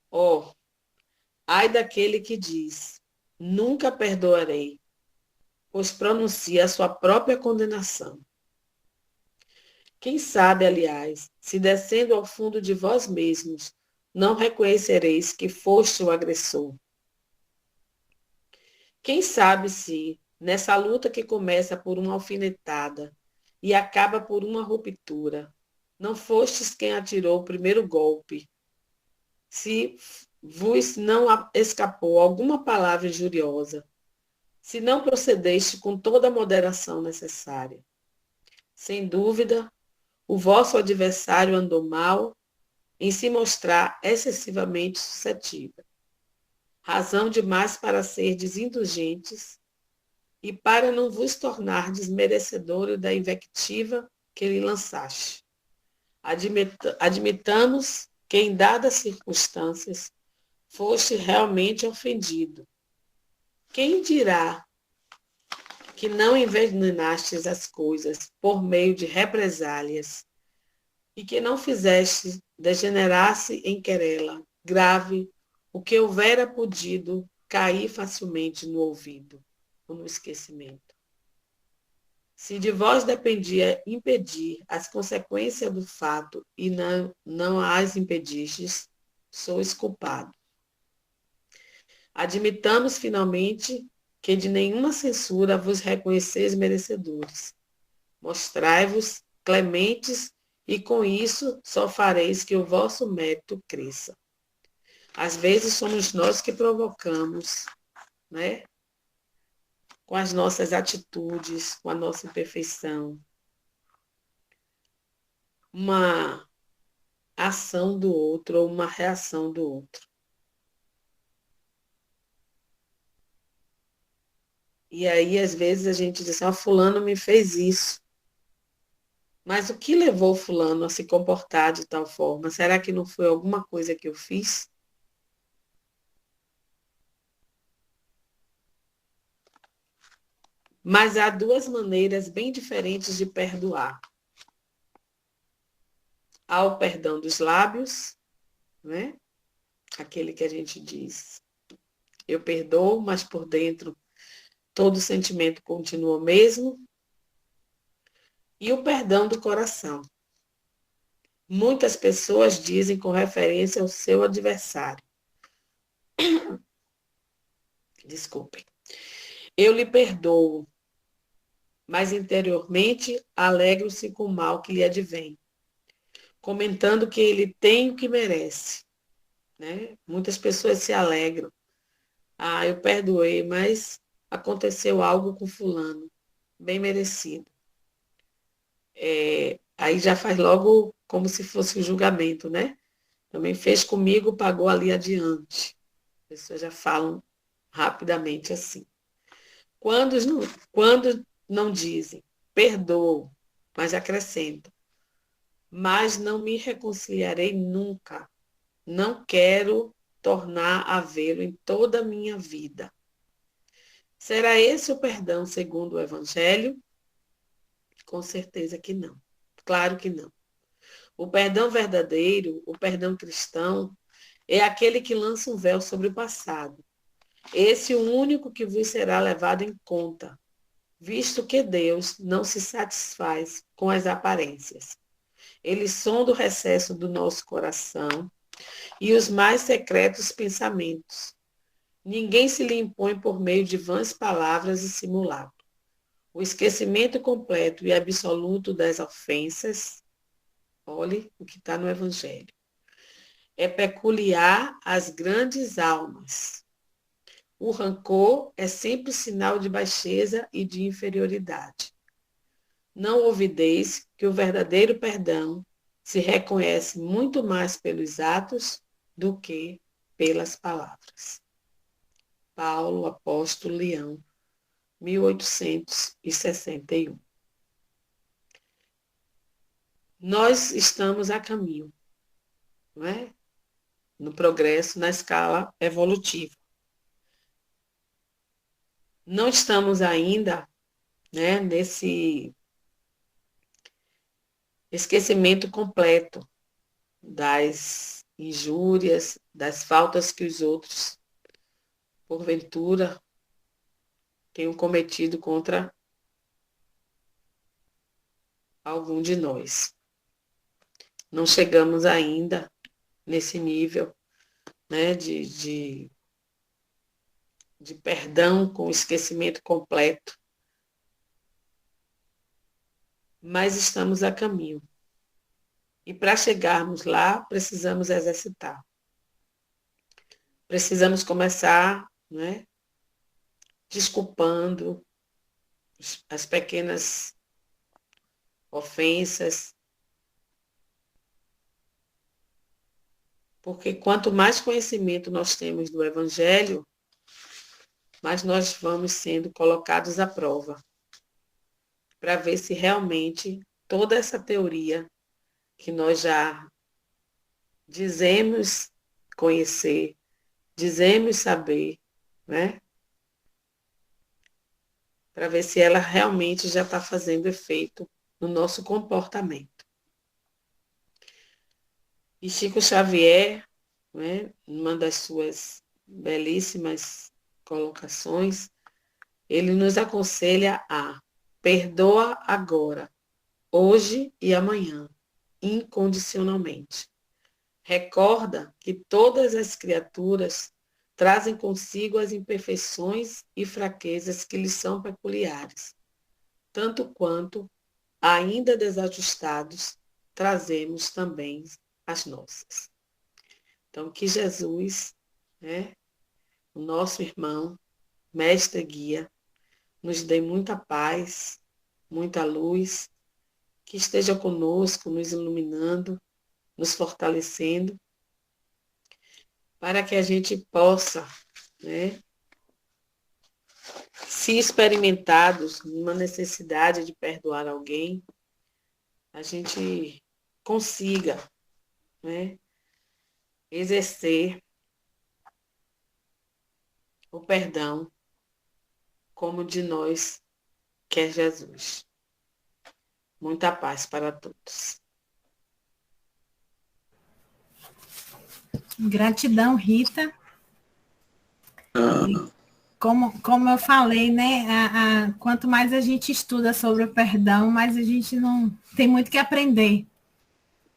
Ó, ai daquele que diz, nunca perdoarei, pois pronuncia a sua própria condenação. Quem sabe, aliás, se descendo ao fundo de vós mesmos, não reconhecereis que foste o agressor. Quem sabe se, nessa luta que começa por uma alfinetada e acaba por uma ruptura, não fostes quem atirou o primeiro golpe, se vos não escapou alguma palavra injuriosa, se não procedeste com toda a moderação necessária. Sem dúvida, o vosso adversário andou mal em se mostrar excessivamente suscetível. Razão demais para ser desindulgentes e para não vos tornar desmerecedores da invectiva que lhe lançaste. Admitamos que em dadas circunstâncias foste realmente ofendido. Quem dirá que não envenenastes as coisas por meio de represálias e que não fizeste degenerar-se em querela grave o que houvera podido cair facilmente no ouvido ou no esquecimento? Se de vós dependia impedir as consequências do fato e não as impedistes, sois culpado. Admitamos finalmente que de nenhuma censura vos reconheceis merecedores. Mostrai-vos clementes e com isso só fareis que o vosso mérito cresça. Às vezes somos nós que provocamos, né? Com as nossas atitudes, com a nossa imperfeição, uma ação do outro ou uma reação do outro. E aí, às vezes, a gente diz, fulano me fez isso. Mas o que levou fulano a se comportar de tal forma? Será que não foi alguma coisa que eu fiz? Mas há duas maneiras bem diferentes de perdoar. Há o perdão dos lábios, né? Aquele que a gente diz, eu perdoo, mas por dentro todo o sentimento continua o mesmo. E o perdão do coração. Muitas pessoas dizem com referência ao seu adversário. Desculpem. Eu lhe perdoo, mas interiormente alegro-se com o mal que lhe advém. comentando que ele tem o que merece, né? Muitas pessoas se alegram. Ah, eu perdoei, mas aconteceu algo com fulano, bem merecido. Aí já faz logo como se fosse o julgamento, né? Também fez comigo, pagou ali adiante. As pessoas já falam rapidamente assim. Quando não dizem, perdoo, mas acrescentam, mas não me reconciliarei nunca. Não quero tornar a vê-lo em toda a minha vida. Será esse o perdão segundo o Evangelho? Com certeza que não. Claro que não. O perdão verdadeiro, o perdão cristão, é aquele que lança um véu sobre o passado. Esse é o único que vos será levado em conta, visto que Deus não se satisfaz com as aparências. Ele sonda o recesso do nosso coração e os mais secretos pensamentos. Ninguém se lhe impõe por meio de vãs palavras e simulacro. O esquecimento completo e absoluto das ofensas, olhe o que está no Evangelho, é peculiar às grandes almas. O rancor é sempre sinal de baixeza e de inferioridade. Não ouvideis que o verdadeiro perdão se reconhece muito mais pelos atos do que pelas palavras. Paulo, Apóstolo Leão, 1861. Nós estamos a caminho, não é? No progresso, na escala evolutiva. Não estamos ainda, né, nesse esquecimento completo das injúrias, das faltas que os outros, porventura, tenham cometido contra algum de nós. Não chegamos ainda nesse nível, né, de perdão com esquecimento completo, mas estamos a caminho. E para chegarmos lá, precisamos exercitar. Precisamos começar, né, desculpando as pequenas ofensas, porque quanto mais conhecimento nós temos do Evangelho, mais nós vamos sendo colocados à prova, para ver se realmente toda essa teoria que nós já dizemos conhecer, dizemos saber, né? Para ver se ela realmente já está fazendo efeito no nosso comportamento. E Chico Xavier, né, numa das suas belíssimas colocações, ele nos aconselha a perdoa agora, hoje e amanhã, incondicionalmente. Recorda que todas as criaturas trazem consigo as imperfeições e fraquezas que lhes são peculiares, tanto quanto, ainda desajustados, trazemos também as nossas. Então, que Jesus, né, o nosso irmão, mestre guia, nos dê muita paz, muita luz, que esteja conosco, nos iluminando, nos fortalecendo, para que a gente possa, né, se experimentados numa necessidade de perdoar alguém, a gente consiga, né, exercer o perdão como de nós quer Jesus. Muita paz para todos. Gratidão, Rita. Como eu falei, né? Quanto mais a gente estuda sobre o perdão, mais a gente não tem muito que aprender,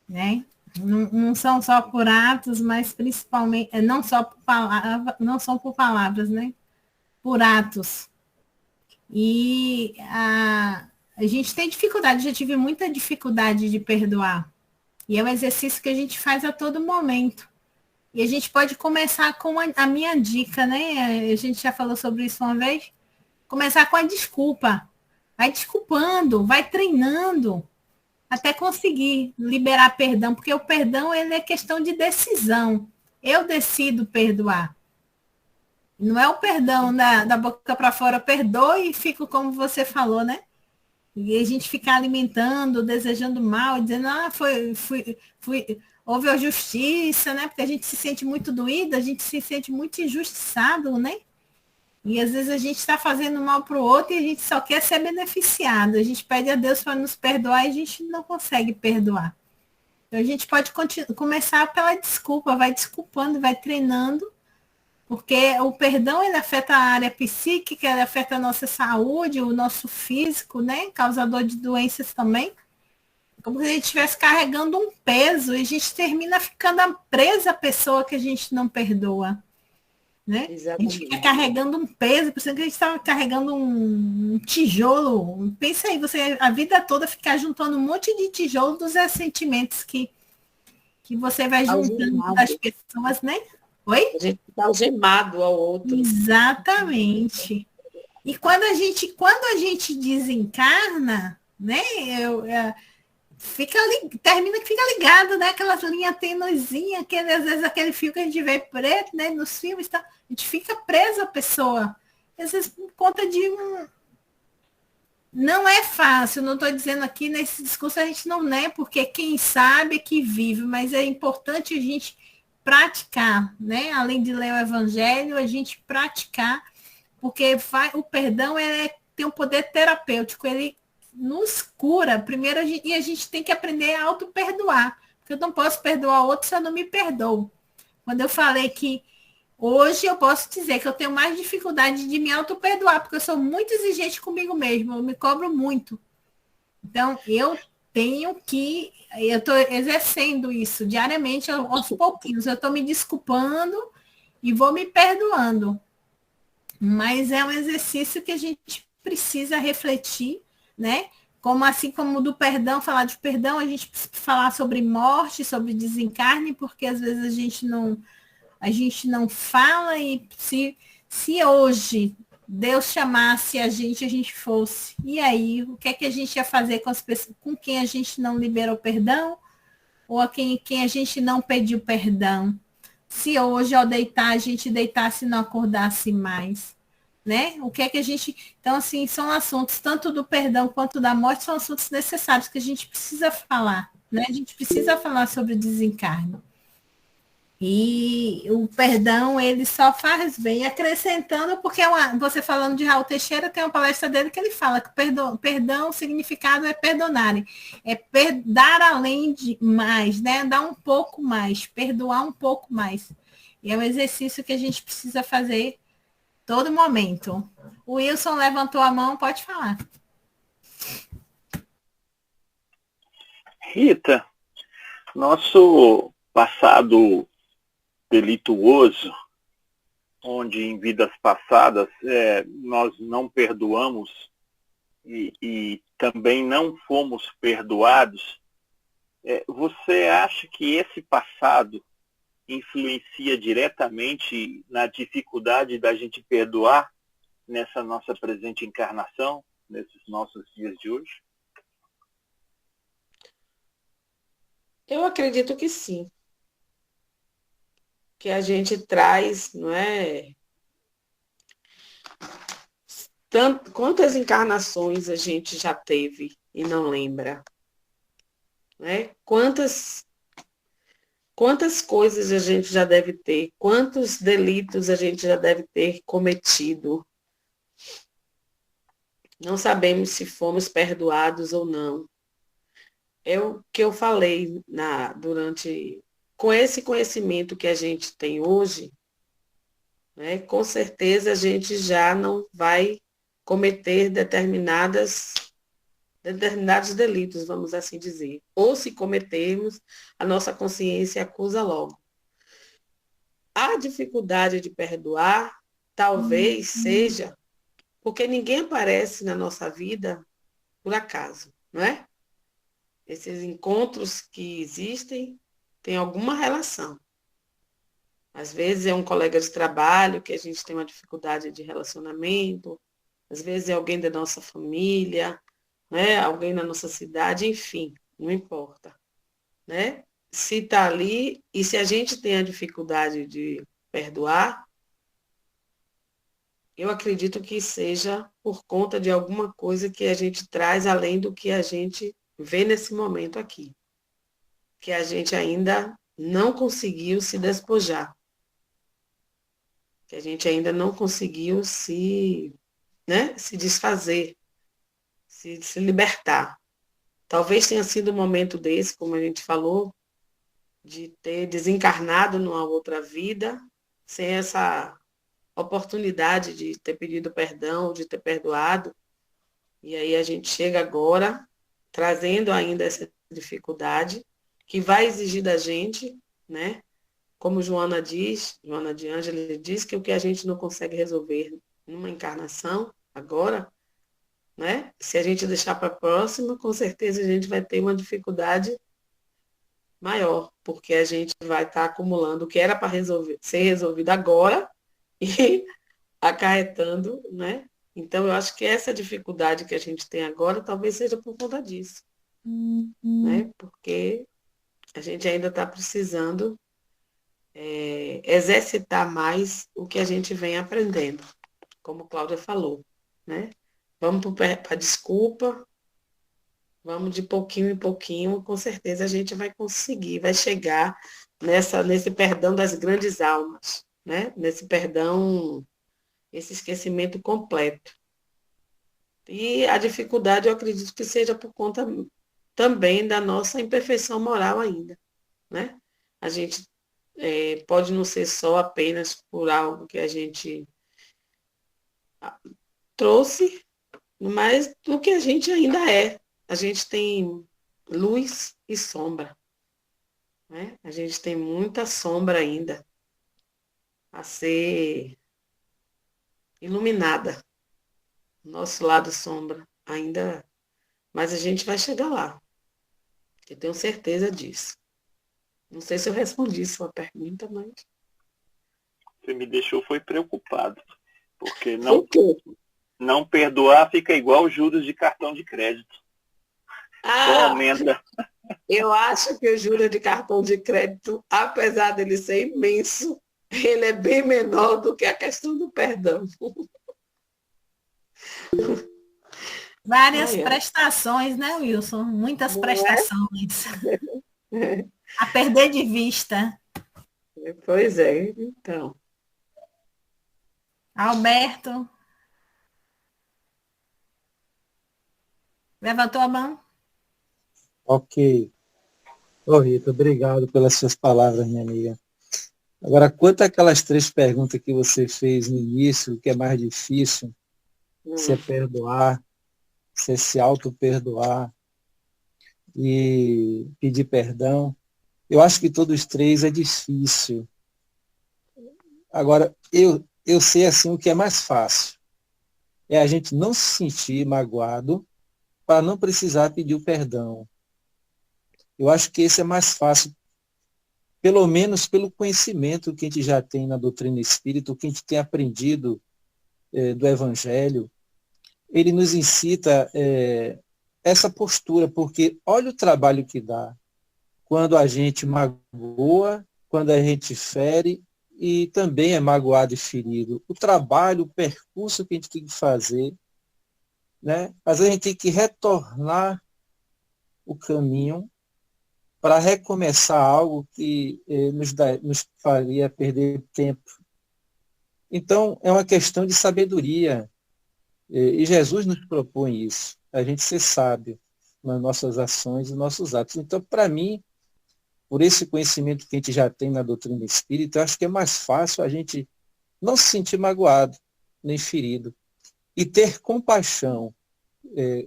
né? Não são só por atos, mas principalmente, não só por palavras, não são por palavras, né? Por atos. E a gente tem dificuldade, já tive muita dificuldade de perdoar. E é um exercício que a gente faz a todo momento. E a gente pode começar com a minha dica, né? A gente já falou sobre isso uma vez. Começar com a desculpa. Vai desculpando, vai treinando, até conseguir liberar perdão, porque o perdão ele é questão de decisão. Eu decido perdoar. Não é o perdão da boca para fora, perdoe e fico como você falou, né? E a gente ficar alimentando, desejando mal, dizendo, houve a justiça, né? Porque a gente se sente muito doído, a gente se sente muito injustiçado, né? E às vezes a gente está fazendo mal para o outro e a gente só quer ser beneficiado. A gente pede a Deus para nos perdoar e a gente não consegue perdoar. Então a gente pode começar pela desculpa, vai desculpando, vai treinando, porque o perdão ele afeta a área psíquica, ele afeta a nossa saúde, o nosso físico, né? Causador de doenças também. Como se a gente estivesse carregando um peso e a gente termina ficando presa à pessoa que a gente não perdoa. Né? A gente fica carregando um peso, por exemplo, que a gente estava carregando um tijolo. Pensa aí, você a vida toda ficar juntando um monte de tijolo dos ressentimentos que você vai juntando das pessoas, né? Oi? A gente está algemado ao outro. Exatamente. E quando a gente desencarna, né? Termina que fica ligado, né? Aquelas linhas tênuezinhas, às vezes aquele fio que a gente vê preto, né? Nos filmes, tá? A gente fica preso à pessoa. Às vezes por conta de Não é fácil, não estou dizendo aqui nesse discurso a gente não é, porque quem sabe é que vive, mas é importante a gente praticar, né? Além de ler o evangelho, a gente praticar, porque o perdão tem um poder terapêutico, ele nos cura. Primeiro, e a gente tem que aprender a auto-perdoar, porque eu não posso perdoar outro se eu não me perdoo. Quando eu falei que hoje eu posso dizer que eu tenho mais dificuldade de me auto-perdoar, porque eu sou muito exigente comigo mesmo, eu me cobro muito. Então, eu estou exercendo isso diariamente, aos pouquinhos. Eu estou me desculpando e vou me perdoando. Mas é um exercício que a gente precisa refletir, né? Assim como do perdão, falar de perdão, a gente precisa falar sobre morte, sobre desencarne, porque às vezes a gente não fala, e se hoje Deus chamasse a gente fosse, e aí, o que é que a gente ia fazer com as pessoas, com quem a gente não liberou perdão, ou a quem a gente não pediu perdão? Se hoje, ao deitar, a gente deitasse e não acordasse mais, né? O que é que a gente... Então, assim, são assuntos, tanto do perdão quanto da morte, são assuntos necessários que a gente precisa falar, né? A gente precisa falar sobre o desencarne. E o perdão, ele só faz bem, acrescentando, porque você falando de Raul Teixeira, tem uma palestra dele que ele fala que perdão, o significado é perdonarem, é dar além de mais, né? Dar um pouco mais, perdoar um pouco mais. E é um exercício que a gente precisa fazer todo momento. O Wilson levantou a mão, pode falar. Rita, nosso passado delituoso, onde em vidas passadas nós não perdoamos e também não fomos perdoados, você acha que esse passado influencia diretamente na dificuldade da gente perdoar nessa nossa presente encarnação, nesses nossos dias de hoje? Eu acredito que sim. Que a gente traz, não é? Quantas encarnações a gente já teve e não lembra? Né? Quantas coisas a gente já deve ter? Quantos delitos a gente já deve ter cometido? Não sabemos se fomos perdoados ou não. É o que eu falei com esse conhecimento que a gente tem hoje, né, com certeza a gente já não vai cometer determinados delitos, vamos assim dizer. Ou se cometermos, a nossa consciência acusa logo. A dificuldade de perdoar talvez seja porque ninguém aparece na nossa vida por acaso, não é? esses encontros que existem têm alguma relação. Às vezes é um colega de trabalho que a gente tem uma dificuldade de relacionamento, às vezes é alguém da nossa família, né? Alguém na nossa cidade, enfim, não importa. Né? Se está ali e se a gente tem a dificuldade de perdoar, eu acredito que seja por conta de alguma coisa que a gente traz além do que a gente vê nesse momento aqui, que a gente ainda não conseguiu se despojar, que a gente ainda não conseguiu se desfazer, se libertar. Talvez tenha sido um momento desse, como a gente falou, de ter desencarnado numa outra vida, sem essa oportunidade de ter pedido perdão, de ter perdoado. E aí a gente chega agora, trazendo ainda essa dificuldade, que vai exigir da gente, né? Como Joana de Ângela diz, que o que a gente não consegue resolver numa encarnação, agora, né? Se a gente deixar para a próxima, com certeza a gente vai ter uma dificuldade maior, porque a gente vai estar acumulando o que era para ser resolvido agora e acarretando, né? Então, eu acho que essa dificuldade que a gente tem agora talvez seja por conta disso, né? Porque a gente ainda está precisando exercitar mais o que a gente vem aprendendo, como Cláudia falou, né? Vamos para a desculpa, vamos de pouquinho em pouquinho, com certeza a gente vai conseguir, vai chegar nesse perdão das grandes almas, né? Nesse perdão, esse esquecimento completo. E a dificuldade, eu acredito que seja por conta também da nossa imperfeição moral ainda, né? A gente pode não ser só apenas por algo que a gente trouxe, mas do que a gente ainda é. A gente tem luz e sombra, né? A gente tem muita sombra ainda a ser iluminada. Nosso lado sombra ainda, mas a gente vai chegar lá. Eu tenho certeza disso. Não sei se eu respondi sua pergunta, mas... Você me deixou foi preocupado, porque Por quê? não perdoar fica igual os juros de cartão de crédito. Só aumenta. Eu acho que o juros de cartão de crédito, apesar dele ser imenso, ele é bem menor do que a questão do perdão. Várias prestações, né, Wilson? Muitas prestações. A perder de vista. Pois é, então. Alberto. Levantou a mão? Ok. Ô, Rita, obrigado pelas suas palavras, minha amiga. Agora, quanto àquelas 3 perguntas que você fez no início, o que é mais difícil, se é perdoar, se é se auto-perdoar e pedir perdão, eu acho que todos 3 é difícil. Agora, eu sei assim o que é mais fácil. É a gente não se sentir magoado para não precisar pedir o perdão. Eu acho que esse é mais fácil, pelo menos pelo conhecimento que a gente já tem na doutrina espírita, o que a gente tem aprendido do Evangelho. Ele nos incita essa postura, porque olha o trabalho que dá quando a gente magoa, quando a gente fere e também é magoado e ferido. O trabalho, o percurso que a gente tem que fazer, né? Às vezes a gente tem que retornar o caminho para recomeçar algo que nos faria perder tempo. Então, é uma questão de sabedoria. E Jesus nos propõe isso, a gente ser sábio nas nossas ações e nossos atos. Então, para mim, por esse conhecimento que a gente já tem na doutrina espírita, eu acho que é mais fácil a gente não se sentir magoado, nem ferido, e ter compaixão.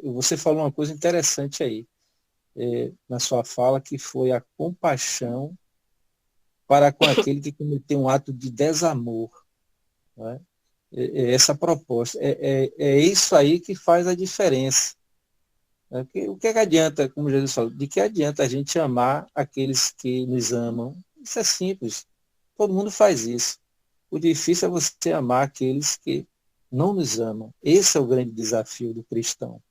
Você falou uma coisa interessante aí, na sua fala, que foi a compaixão para com aquele que cometeu um ato de desamor. Não é? Essa proposta. É isso aí que faz a diferença. O que adianta, como Jesus falou, de que adianta a gente amar aqueles que nos amam? Isso é simples. Todo mundo faz isso. O difícil é você amar aqueles que não nos amam. Esse é o grande desafio do cristão.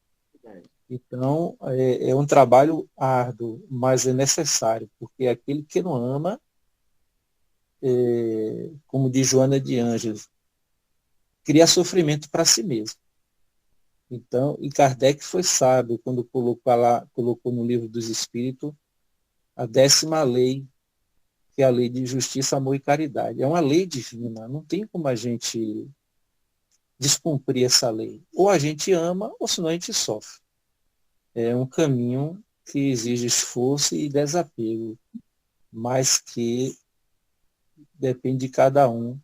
Então, é um trabalho árduo, mas é necessário, porque aquele que não ama, como diz Joana de Ângeles, cria sofrimento para si mesmo. Então, e Kardec foi sábio quando colocou no Livro dos Espíritos a 10ª lei, que é a lei de justiça, amor e caridade. É uma lei divina, não tem como a gente descumprir essa lei. Ou a gente ama, ou senão a gente sofre. É um caminho que exige esforço e desapego, mas que depende de cada um,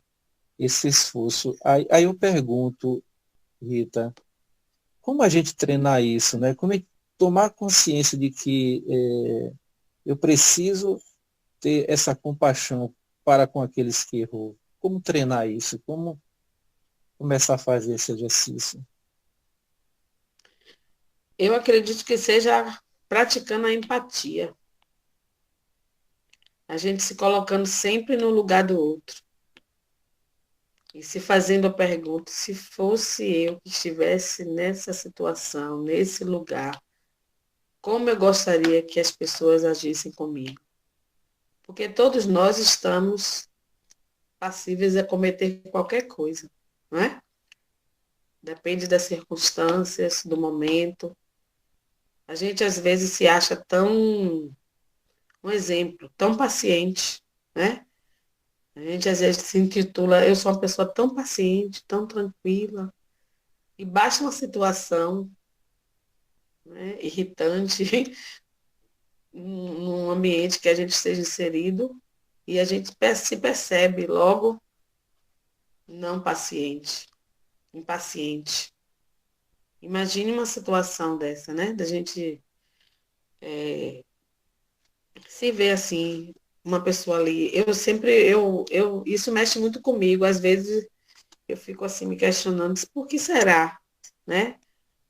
esse esforço. Aí eu pergunto, Rita, como a gente treinar isso, né? Como é tomar consciência de que eu preciso ter essa compaixão para com aqueles que errou? Como treinar isso? Como começar a fazer esse exercício? Eu acredito que seja praticando a empatia. A gente se colocando sempre no lugar do outro. E se fazendo a pergunta, se fosse eu que estivesse nessa situação, nesse lugar, como eu gostaria que as pessoas agissem comigo? Porque todos nós estamos passíveis a cometer qualquer coisa, não é? Depende das circunstâncias, do momento. A gente às vezes se acha tão, um exemplo, tão paciente, né? A gente às vezes se intitula, eu sou uma pessoa tão paciente, tão tranquila, e basta uma situação, né, irritante, num ambiente que a gente esteja inserido, e a gente se percebe logo não paciente, impaciente. Imagine uma situação dessa, né? Da gente se ver assim, uma pessoa ali. Isso mexe muito comigo. Às vezes eu fico assim me questionando, por que será, né?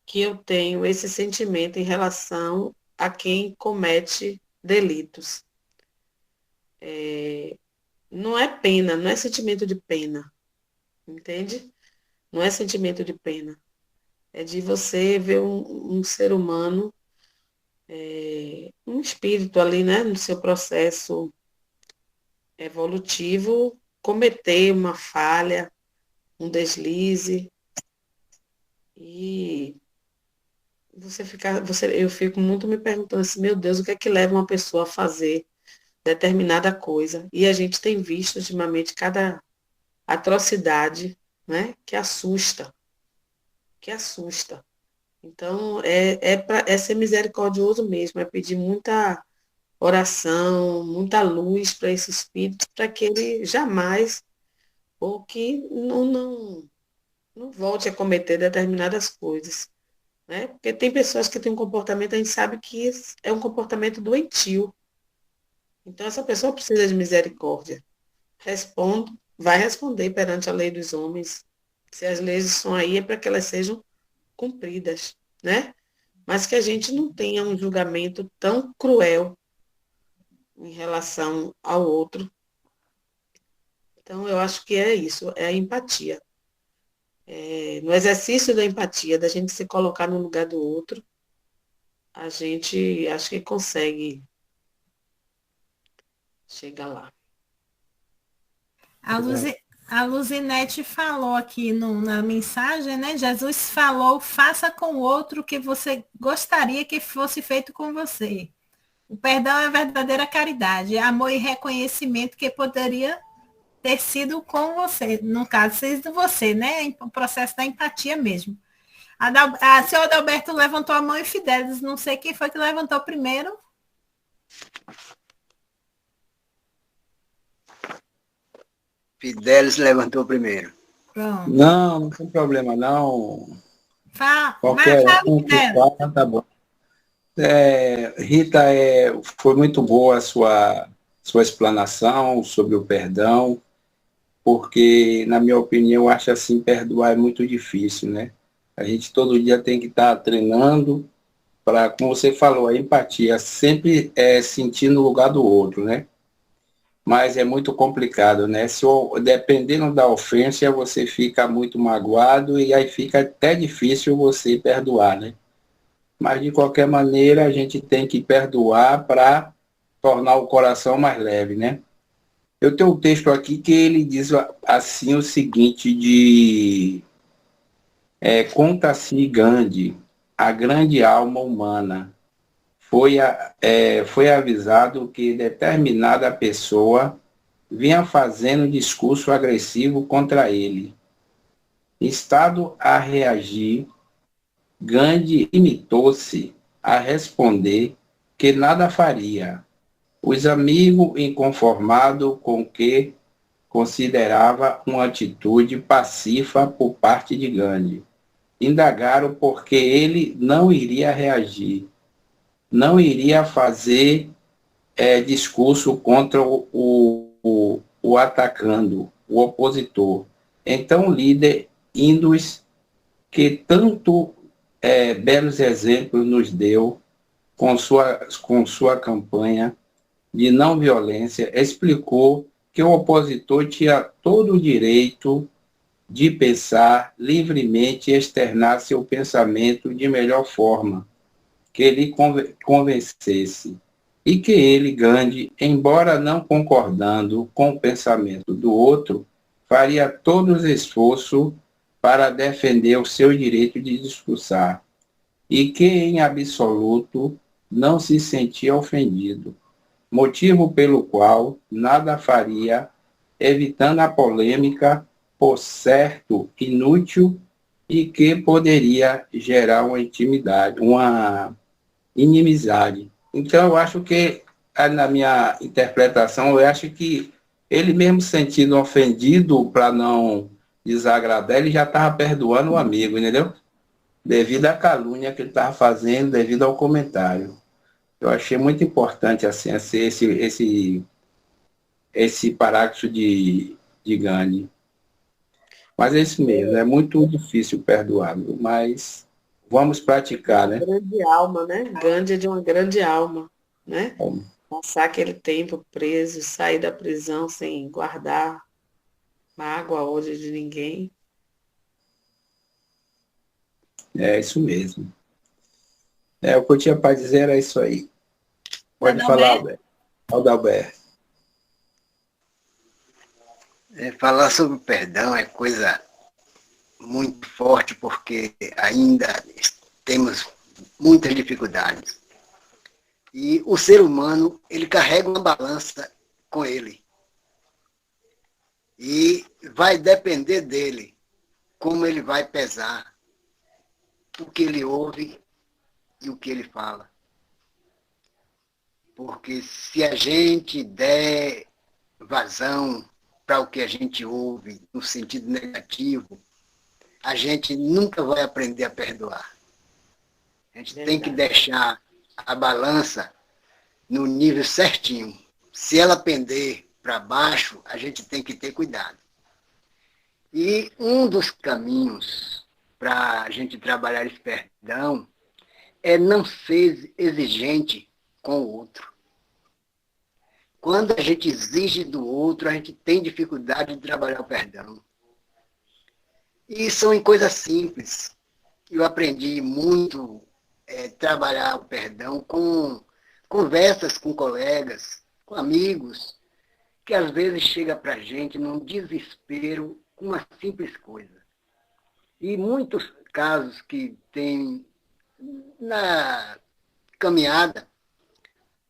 Que eu tenho esse sentimento em relação a quem comete delitos. Não é pena, não é sentimento de pena, entende? Não é sentimento de pena. É de você ver um ser humano, um espírito ali, né, no seu processo evolutivo, cometer uma falha, um deslize, e eu fico muito me perguntando assim, meu Deus, o que é que leva uma pessoa a fazer determinada coisa? E a gente tem visto ultimamente cada atrocidade, né, que assusta, que assusta. Então, é ser misericordioso mesmo, é pedir muita oração, muita luz para esse espírito, para que ele jamais, ou que não volte a cometer determinadas coisas. Né? Porque tem pessoas que têm um comportamento, a gente sabe que é um comportamento doentio. Então, essa pessoa precisa de misericórdia. Vai responder perante a lei dos homens. Se as leis estão aí, é para que elas sejam cumpridas, né? Mas que a gente não tenha um julgamento tão cruel em relação ao outro. Então, eu acho que é isso, é a empatia. No exercício da empatia, da gente se colocar no lugar do outro, a gente acho que consegue chegar lá. A Luzinete falou aqui na mensagem, né? Jesus falou, faça com o outro o que você gostaria que fosse feito com você. O perdão é a verdadeira caridade, amor e reconhecimento que poderia ter sido com você, no caso, sido você, né? O processo da empatia mesmo. A senhora Adalberto levantou a mão e Fidelis, não sei quem foi que levantou primeiro. Fidelis levantou primeiro. Pronto. Não tem problema, não. Qualquer um que fala, tá bom. Rita, foi muito boa a sua explanação sobre o perdão, porque, na minha opinião, eu acho assim, perdoar é muito difícil, né? A gente todo dia tem que estar treinando como você falou, a empatia, sempre é sentir no lugar do outro, né? Mas é muito complicado, né? Dependendo da ofensa, você fica muito magoado e aí fica até difícil você perdoar, né? Mas, de qualquer maneira, a gente tem que perdoar para tornar o coração mais leve, né? Eu tenho um texto aqui que ele diz assim o seguinte, conta-se Gandhi, a grande alma humana. Foi avisado que determinada pessoa vinha fazendo discurso agressivo contra ele. Instado a reagir, Gandhi limitou-se a responder que nada faria. Os amigos, inconformados com o que considerava uma atitude passiva por parte de Gandhi, indagaram por que ele não iria reagir, não iria fazer discurso contra o atacando, o opositor. Então, o líder hindus, que tanto belos exemplos nos deu com sua campanha de não violência, explicou que o opositor tinha todo o direito de pensar livremente e externar seu pensamento de melhor forma, que ele convencesse, e que ele, Gandhi, embora não concordando com o pensamento do outro, faria todos os esforços para defender o seu direito de discursar, e que, em absoluto, não se sentia ofendido, motivo pelo qual nada faria, evitando a polêmica, por certo inútil, e que poderia gerar uma inimizade. Então, eu acho que, na minha interpretação, eu acho que ele mesmo sentindo ofendido para não desagradar, ele já estava perdoando o amigo, entendeu? Devido à calúnia que ele estava fazendo, devido ao comentário. Eu achei muito importante assim, esse parágrafo de Gandhi. Mas é isso mesmo, é muito difícil perdoar, mas vamos praticar, né? Grande alma, né? Gandhi é de uma grande alma, né? Passar aquele tempo preso, sair da prisão sem guardar mágoa, ódio de ninguém. É isso mesmo. O que eu tinha para dizer era isso aí. Pode falar, Alberto. Adalberto. Falar sobre o perdão é coisa muito forte, porque ainda temos muitas dificuldades. E o ser humano, ele carrega uma balança com ele. E vai depender dele como ele vai pesar o que ele ouve e o que ele fala. Porque se a gente der vazão para o que a gente ouve no sentido negativo, a gente nunca vai aprender a perdoar. A gente tem que deixar a balança no nível certinho. Se ela pender para baixo, a gente tem que ter cuidado. E um dos caminhos para a gente trabalhar esse perdão é não ser exigente com o outro. Quando a gente exige do outro, a gente tem dificuldade de trabalhar o perdão. E são em coisas simples. Eu aprendi muito trabalhar o perdão com conversas com colegas, com amigos, que às vezes chega para a gente num desespero com uma simples coisa. E muitos casos que tem na caminhada,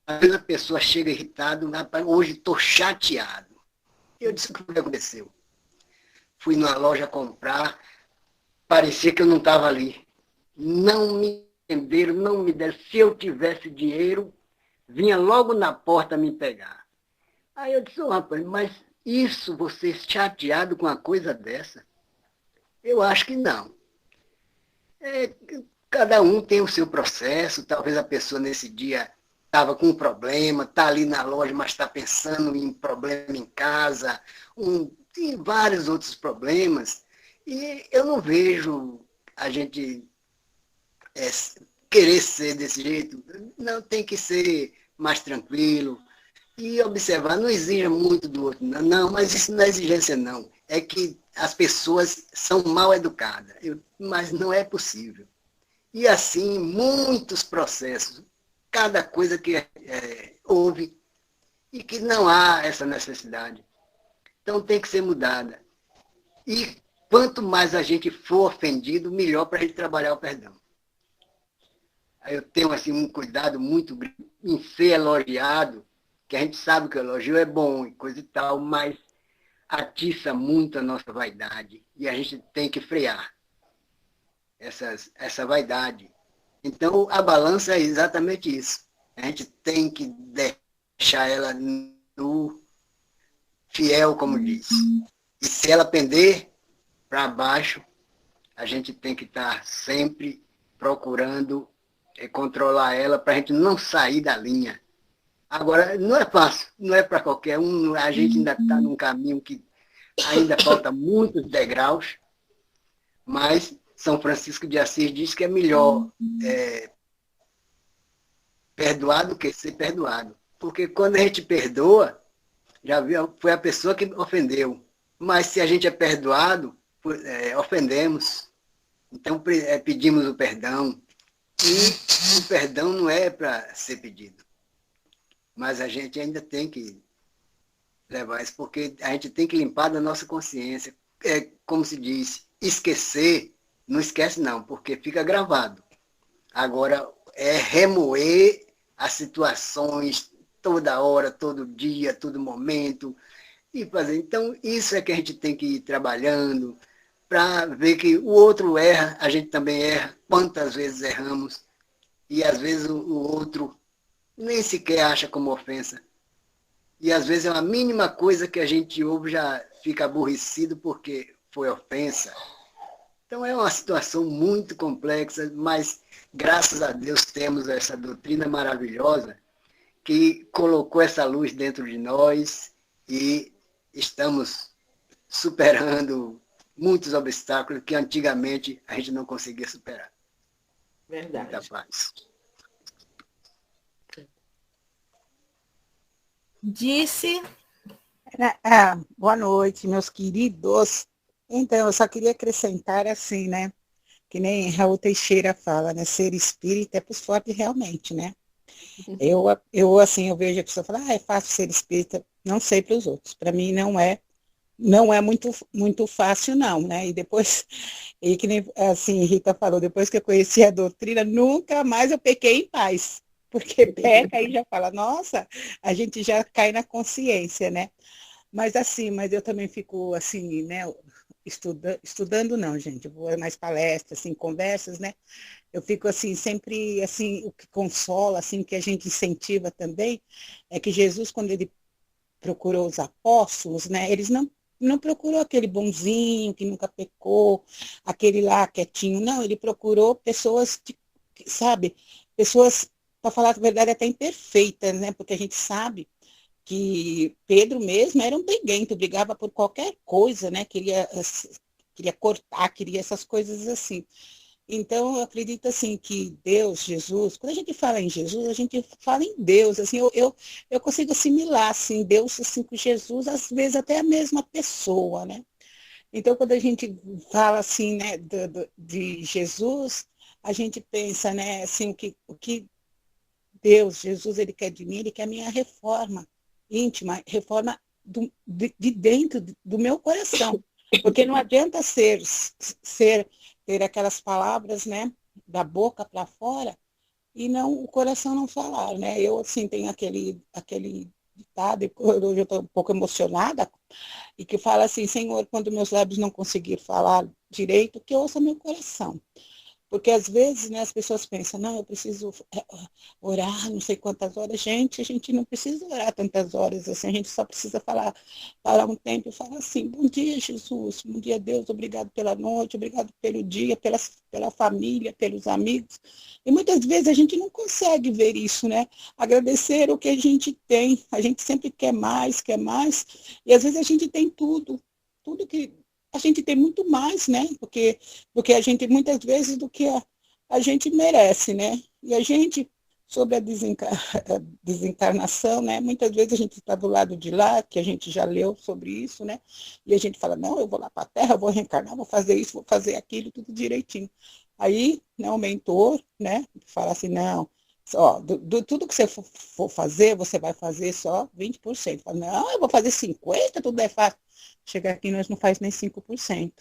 às vezes a pessoa chega irritada, hoje estou chateado. Eu disse, o que aconteceu? Fui numa loja comprar, parecia que eu não estava ali. Não me entenderam, não me deram. Se eu tivesse dinheiro, vinha logo na porta me pegar. Aí eu disse, rapaz, mas isso, você chateado com uma coisa dessa? Eu acho que não. Cada um tem o seu processo, talvez a pessoa nesse dia estava com um problema, está ali na loja, mas está pensando em problema em casa, tem vários outros problemas, e eu não vejo a gente querer ser desse jeito. Não, tem que ser mais tranquilo. E observar, não exija muito do outro. Não, mas isso não é exigência, não. É que as pessoas são mal educadas. Mas não é possível. E assim, muitos processos. Cada coisa que houve e que não há essa necessidade. Então tem que ser mudada. E quanto mais a gente for ofendido, melhor para a gente trabalhar o perdão. Eu tenho assim, um cuidado muito grande em ser elogiado, que a gente sabe que o elogio é bom e coisa e tal, mas atiça muito a nossa vaidade. E a gente tem que frear essa vaidade. Então, a balança é exatamente isso. A gente tem que deixar ela no fiel, como diz. E se ela pender para baixo, a gente tem que estar sempre procurando controlar ela para a gente não sair da linha. Agora, não é fácil, não é para qualquer um. A gente ainda está num caminho que ainda falta muitos degraus, mas São Francisco de Assis diz que é melhor perdoar do que ser perdoado. Porque quando a gente perdoa, já viu, foi a pessoa que ofendeu. Mas se a gente é perdoado, ofendemos. Então pedimos o perdão. E o perdão não é para ser pedido. Mas a gente ainda tem que levar isso, porque a gente tem que limpar da nossa consciência. Como se diz, esquecer, não esquece não, porque fica gravado. Agora, remoer as situações toda hora, todo dia, todo momento, e fazer. Então, isso é que a gente tem que ir trabalhando, para ver que o outro erra, a gente também erra, quantas vezes erramos, e às vezes o outro nem sequer acha como ofensa. E às vezes é uma mínima coisa que a gente ouve, já fica aborrecido porque foi ofensa. Então é uma situação muito complexa, mas graças a Deus temos essa doutrina maravilhosa que colocou essa luz dentro de nós e estamos superando muitos obstáculos que antigamente a gente não conseguia superar. Verdade. Muita paz. Disse. Boa noite, meus queridos. Então, eu só queria acrescentar assim, né? Que nem Raul Teixeira fala, né? Ser espírita é para os fortes realmente, né? Eu assim, eu vejo a pessoa falar, é fácil ser espírita. Não sei para os outros. Para mim não é muito fácil, não, né? E depois, e que nem assim, Rita falou, depois que eu conheci a doutrina, nunca mais eu pequei em paz. Porque peca e já fala, nossa, a gente já cai na consciência, né? Mas assim, mas eu também fico assim, né? Estudando não, gente, eu vou mais palestras, assim, conversas, né? Eu fico assim, sempre assim, o que consola, assim, que a gente incentiva também, é que Jesus, quando ele procurou os apóstolos, né? Eles não procurou aquele bonzinho que nunca pecou, aquele lá quietinho, não, ele procurou pessoas, sabe, pessoas, para falar a verdade, até imperfeitas, né? Porque a gente sabe que Pedro mesmo era um briguento, brigava por qualquer coisa, né? Queria cortar, queria essas coisas assim. Então, eu acredito assim que Deus, Jesus, quando a gente fala em Jesus, a gente fala em Deus, assim, eu consigo assimilar, assim, Deus assim, com Jesus, às vezes até a mesma pessoa, né? Então, quando a gente fala assim, né, de Jesus, a gente pensa, né, assim, o que Deus, Jesus, ele quer de mim, ele quer a minha reforma íntima, reforma de dentro do meu coração. Porque não adianta ter aquelas palavras, né, da boca para fora e o coração não falar, né? Eu, assim, tenho aquele ditado, hoje eu estou um pouco emocionada, e que fala assim, Senhor, quando meus lábios não conseguir falar direito, que ouça meu coração. Porque às vezes, né, as pessoas pensam, não, eu preciso orar não sei quantas horas. Gente, a gente não precisa orar tantas horas, assim, a gente só precisa parar um tempo e falar assim, bom dia, Jesus, bom dia, Deus, obrigado pela noite, obrigado pelo dia, pela família, pelos amigos. E muitas vezes a gente não consegue ver isso, né? Agradecer o que a gente tem, a gente sempre quer mais, e às vezes a gente tem tudo que a gente tem muito mais, né? Porque a gente, muitas vezes, do que a gente merece, né? E a gente, sobre a desencarnação, né? Muitas vezes a gente está do lado de lá, que a gente já leu sobre isso, né? E a gente fala, não, eu vou lá para a Terra, eu vou reencarnar, vou fazer isso, vou fazer aquilo, tudo direitinho. Aí, né, o mentor, né, fala assim, não, ó, tudo que você for fazer, você vai fazer só 20%. Fala, não, eu vou fazer 50%, tudo é fácil. Chega aqui, nós não faz nem 5%.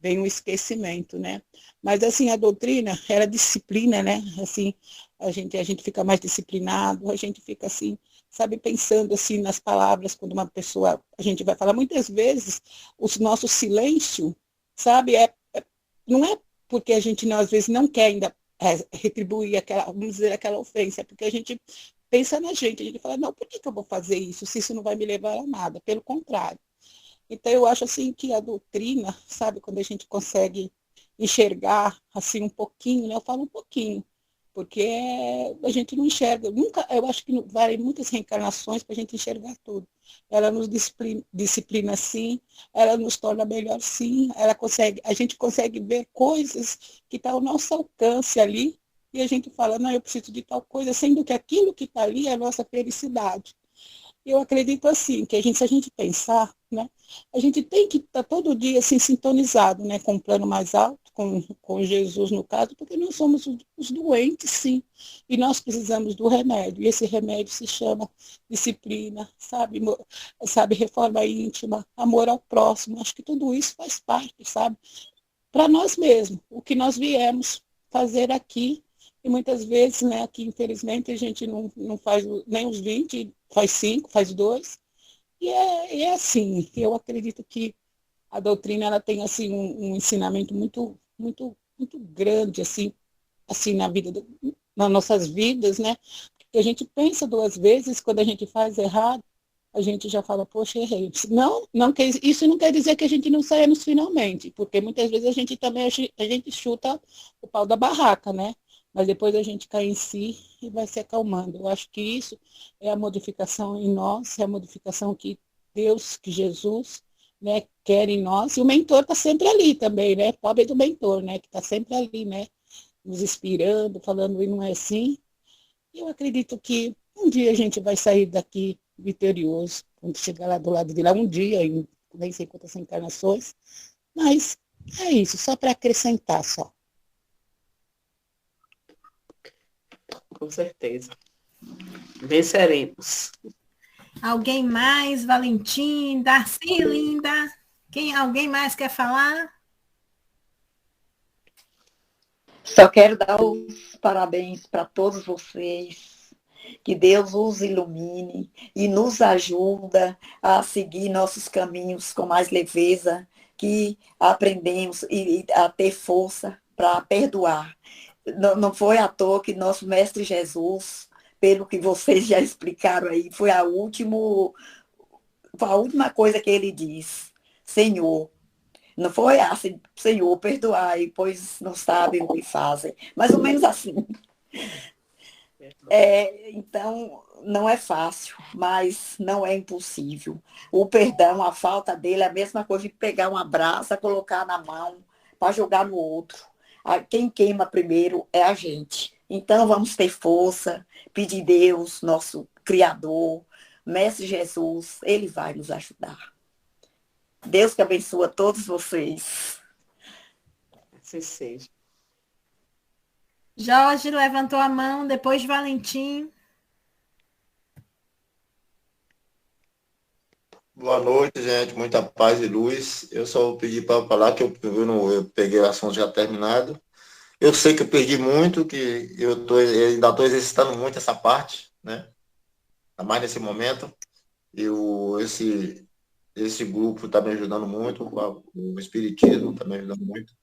Vem um esquecimento, né? Mas, assim, a doutrina era disciplina, né? Assim, a gente fica mais disciplinado, a gente fica, assim, sabe, pensando, assim, nas palavras, quando uma pessoa, a gente vai falar, muitas vezes, o nosso silêncio, sabe, não é porque a gente, às vezes, não quer ainda retribuir aquela, vamos dizer, aquela ofensa, é porque a gente pensa na gente, a gente fala, não, por que eu vou fazer isso, se isso não vai me levar a nada? Pelo contrário. Então, eu acho assim que a doutrina, sabe, quando a gente consegue enxergar assim um pouquinho, né? Eu falo um pouquinho, porque a gente não enxerga, nunca, eu acho que vai muitas reencarnações para a gente enxergar tudo. Ela nos disciplina sim, ela nos torna melhor sim, a gente consegue ver coisas que estão ao nosso alcance ali, e a gente fala, não, eu preciso de tal coisa, sendo que aquilo que está ali é a nossa felicidade. Eu acredito assim, que se a gente pensar, né, a gente tem que estar todo dia assim, sintonizado, né, com um plano mais alto, com Jesus no caso, porque nós somos os doentes, sim, e nós precisamos do remédio, e esse remédio se chama disciplina, sabe, reforma íntima, amor ao próximo, acho que tudo isso faz parte, sabe, para nós mesmos, o que nós viemos fazer aqui, e muitas vezes, né, aqui infelizmente a gente não faz nem os 20, faz 5, faz 2, e é assim, eu acredito que a doutrina ela tem assim um ensinamento muito, muito, muito grande assim na vida, nas nossas vidas, né, que a gente pensa 2 vezes, quando a gente faz errado, a gente já fala, poxa, errei. Isso não quer dizer que a gente não saia nos finalmente, porque muitas vezes a gente também a gente chuta o pau da barraca, né? Mas depois a gente cai em si e vai se acalmando. Eu acho que isso é a modificação em nós, é a modificação que Deus, que Jesus, né, quer em nós. E o mentor está sempre ali também, né? Pobre do mentor, né? Que está sempre ali, né? Nos inspirando, falando, e não é assim. Eu acredito que um dia a gente vai sair daqui vitorioso, quando chegar lá do lado de lá, um dia, em nem sei quantas encarnações, mas é isso, só para acrescentar só. Com certeza. Venceremos. Alguém mais? Valentim, Darcy, linda? Alguém mais quer falar? Só quero dar os parabéns para todos vocês. Que Deus os ilumine e nos ajuda a seguir nossos caminhos com mais leveza, que aprendemos e a ter força para perdoar. Não foi à toa que nosso Mestre Jesus, pelo que vocês já explicaram aí, foi a última coisa que ele diz. Senhor, não foi assim, Senhor, perdoai, pois não sabem o que fazem. Mais ou menos assim. Então, não é fácil, mas não é impossível. O perdão, a falta dele, é a mesma coisa de pegar uma brasa, colocar na mão, para jogar no outro. Quem queima primeiro é a gente. Então, vamos ter força, pedir Deus, nosso Criador, Mestre Jesus, ele vai nos ajudar. Deus que abençoe todos vocês. Assim seja. Jorge levantou a mão, depois Valentim. Boa noite, gente. Muita paz e luz. Eu só pedi para falar que eu peguei o assunto já terminado. Eu sei que eu perdi muito, que eu ainda estou exercitando muito essa parte, né? Ainda mais nesse momento. Esse grupo está me ajudando muito, o Espiritismo está me ajudando muito.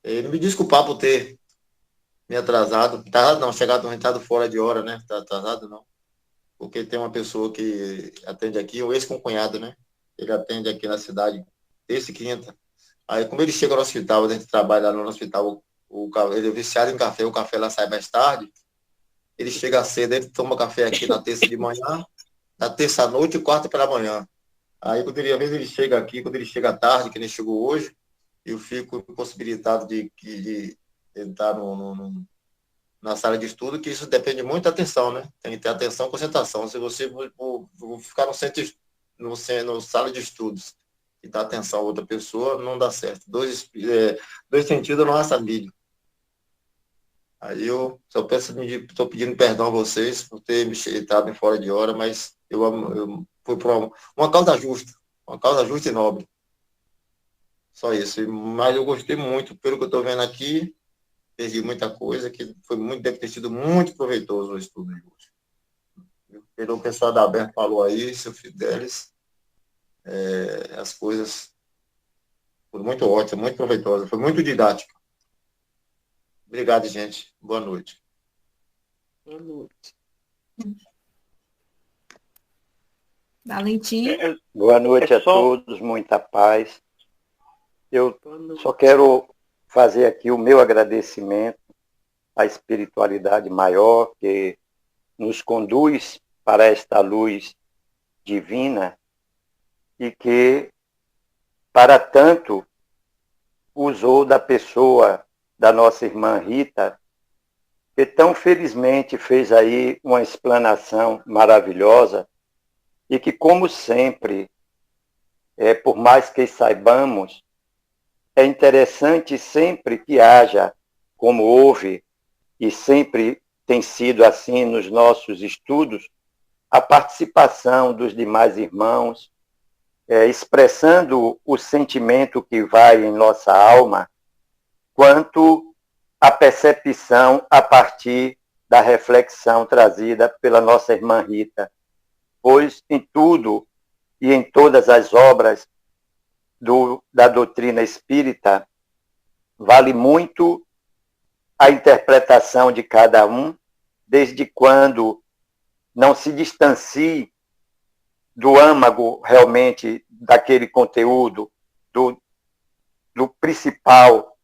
Me desculpar por ter me atrasado. Não, entrado fora de hora, né? Tá atrasado, não. Porque tem uma pessoa que atende aqui, o ex-concunhado, né? Ele atende aqui na cidade desde quinta. Aí, como ele chega no hospital, a gente trabalha lá no hospital, ele é viciado em café, o café lá sai mais tarde, ele chega cedo, ele toma café aqui na terça de manhã, na terça à noite e quarta pela manhã. Aí, às vezes ele chega aqui, quando ele chega à tarde, que ele chegou hoje, eu fico impossibilitado de ele está na sala de estudo, que isso depende muito da atenção, né? Tem que ter atenção e concentração. Se você ficar no sala de estudos e dar atenção a outra pessoa, não dá certo. Dois sentidos não há sabido. Aí eu só estou pedindo perdão a vocês por ter me entrado em fora de hora, mas eu fui por uma causa justa e nobre. Só isso. Mas eu gostei muito, pelo que eu estou vendo aqui, perdi muita coisa, que deve ter sido muito proveitoso o estudo de hoje. Pelo que o pessoal da Aberto falou aí, seu Fidelis, as coisas foram muito ótimas, muito proveitosas, foi muito didático. Obrigado, gente. Boa noite. Boa noite. Valentim. Boa noite a todos, muita paz. Eu só quero fazer aqui o meu agradecimento à espiritualidade maior que nos conduz para esta luz divina e que, para tanto, usou da pessoa da nossa irmã Rita, que tão felizmente fez aí uma explanação maravilhosa e que, como sempre, por mais que saibamos, é interessante sempre que haja, como houve, e sempre tem sido assim nos nossos estudos, a participação dos demais irmãos, expressando o sentimento que vai em nossa alma, quanto a percepção a partir da reflexão trazida pela nossa irmã Rita. Pois em tudo e em todas as obras da doutrina espírita, vale muito a interpretação de cada um, desde quando não se distancie do âmago realmente daquele conteúdo, do principal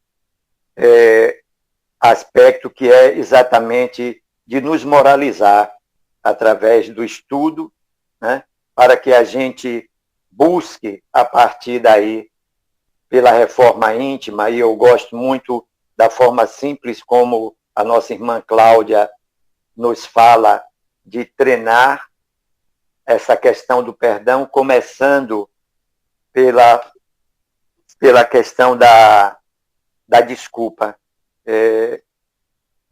aspecto, que é exatamente de nos moralizar através do estudo, né, para que a gente busque, a partir daí, pela reforma íntima, e eu gosto muito da forma simples como a nossa irmã Cláudia nos fala de treinar essa questão do perdão, começando pela questão da desculpa.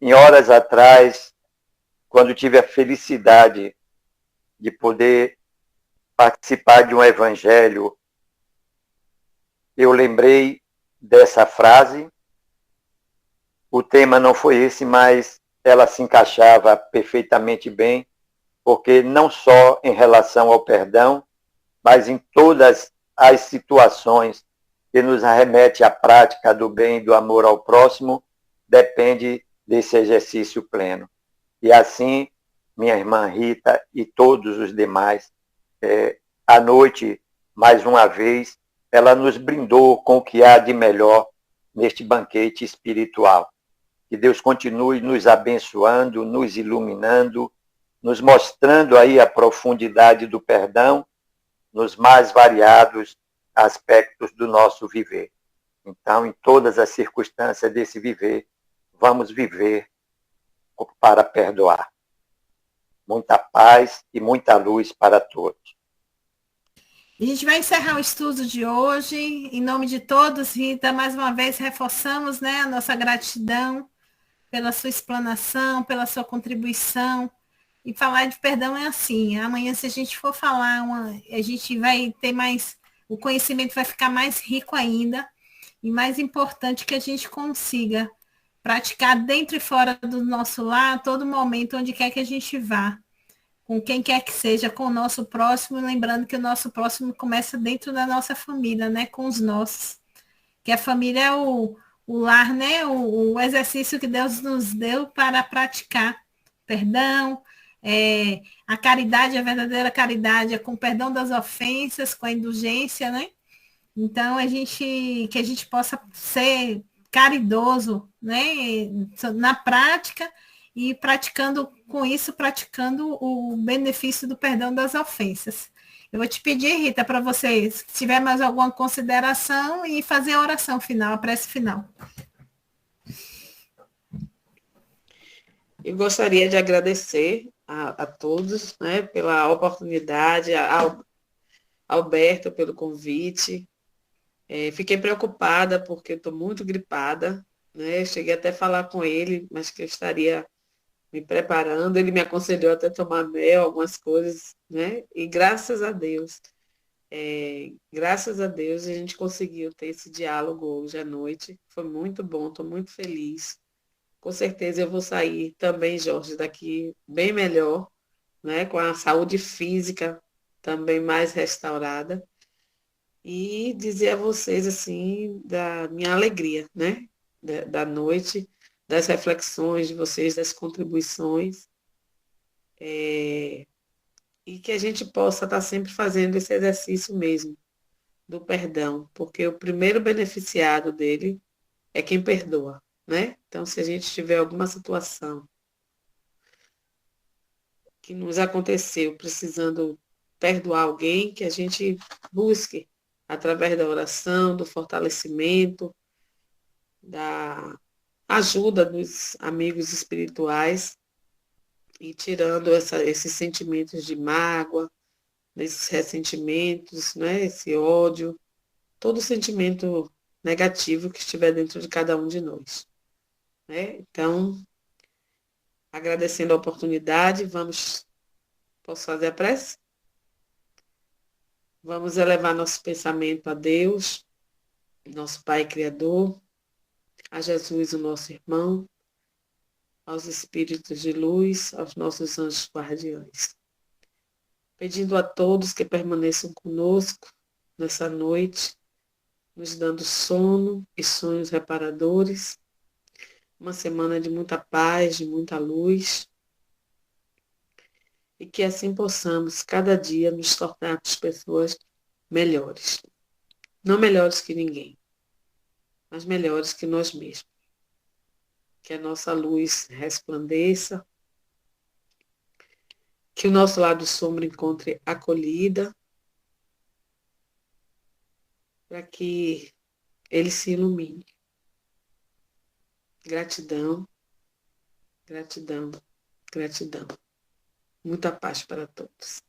Em horas atrás, quando tive a felicidade de poder participar de um evangelho, eu lembrei dessa frase. O tema não foi esse, mas ela se encaixava perfeitamente bem, porque não só em relação ao perdão, mas em todas as situações que nos arremete à prática do bem e do amor ao próximo, depende desse exercício pleno. E assim, minha irmã Rita e todos os demais, à noite, mais uma vez, ela nos brindou com o que há de melhor neste banquete espiritual. Que Deus continue nos abençoando, nos iluminando, nos mostrando aí a profundidade do perdão nos mais variados aspectos do nosso viver. Então, em todas as circunstâncias desse viver, vamos viver para perdoar. Muita paz e muita luz para todos. A gente vai encerrar o estudo de hoje. Em nome de todos, Rita, mais uma vez reforçamos, né, a nossa gratidão pela sua explanação, pela sua contribuição. E falar de perdão é assim. Amanhã, se a gente for falar, a gente vai ter mais, o conhecimento vai ficar mais rico ainda. E mais importante, que a gente consiga praticar dentro e fora do nosso lar, a todo momento, onde quer que a gente vá, com quem quer que seja, com o nosso próximo, lembrando que o nosso próximo começa dentro da nossa família, né, com os nossos. Que a família é o lar, né, o exercício que Deus nos deu para praticar perdão, a caridade, a verdadeira caridade, é com o perdão das ofensas, com a indulgência, né? Então, que a gente possa ser caridoso, né, na prática, e praticando o benefício do perdão das ofensas. Eu vou te pedir, Rita, para você, se tiver mais alguma consideração, e fazer a oração final, a prece final. E gostaria de agradecer a todos, né, pela oportunidade, ao Alberto pelo convite. Fiquei preocupada porque estou muito gripada, né? Cheguei até a falar com ele, mas que eu estaria me preparando. Ele me aconselhou até tomar mel, algumas coisas, né? E graças a Deus a gente conseguiu ter esse diálogo hoje à noite. Foi muito bom, estou muito feliz. Com certeza eu vou sair também, Jorge, daqui bem melhor, né? Com a saúde física também mais restaurada. E dizer a vocês, assim, da minha alegria, né? Da noite, das reflexões de vocês, das contribuições. E que a gente possa estar sempre fazendo esse exercício mesmo, do perdão, porque o primeiro beneficiado dele é quem perdoa, né? Então, se a gente tiver alguma situação que nos aconteceu precisando perdoar alguém, que a gente busque através da oração, do fortalecimento, da ajuda dos amigos espirituais e tirando esses sentimentos de mágoa, esses ressentimentos, né, esse ódio, todo sentimento negativo que estiver dentro de cada um de nós, né? Então, agradecendo a oportunidade, posso fazer a prece? Vamos elevar nosso pensamento a Deus, nosso Pai Criador, a Jesus, o nosso irmão, aos espíritos de luz, aos nossos anjos guardiões. Pedindo a todos que permaneçam conosco nessa noite, nos dando sono e sonhos reparadores, uma semana de muita paz, de muita luz, e que assim possamos, cada dia, nos tornarmos pessoas melhores. Não melhores que ninguém, mas melhores que nós mesmos. Que a nossa luz resplandeça, que o nosso lado sombra encontre acolhida, para que ele se ilumine. Gratidão, gratidão, gratidão. Muita paz para todos.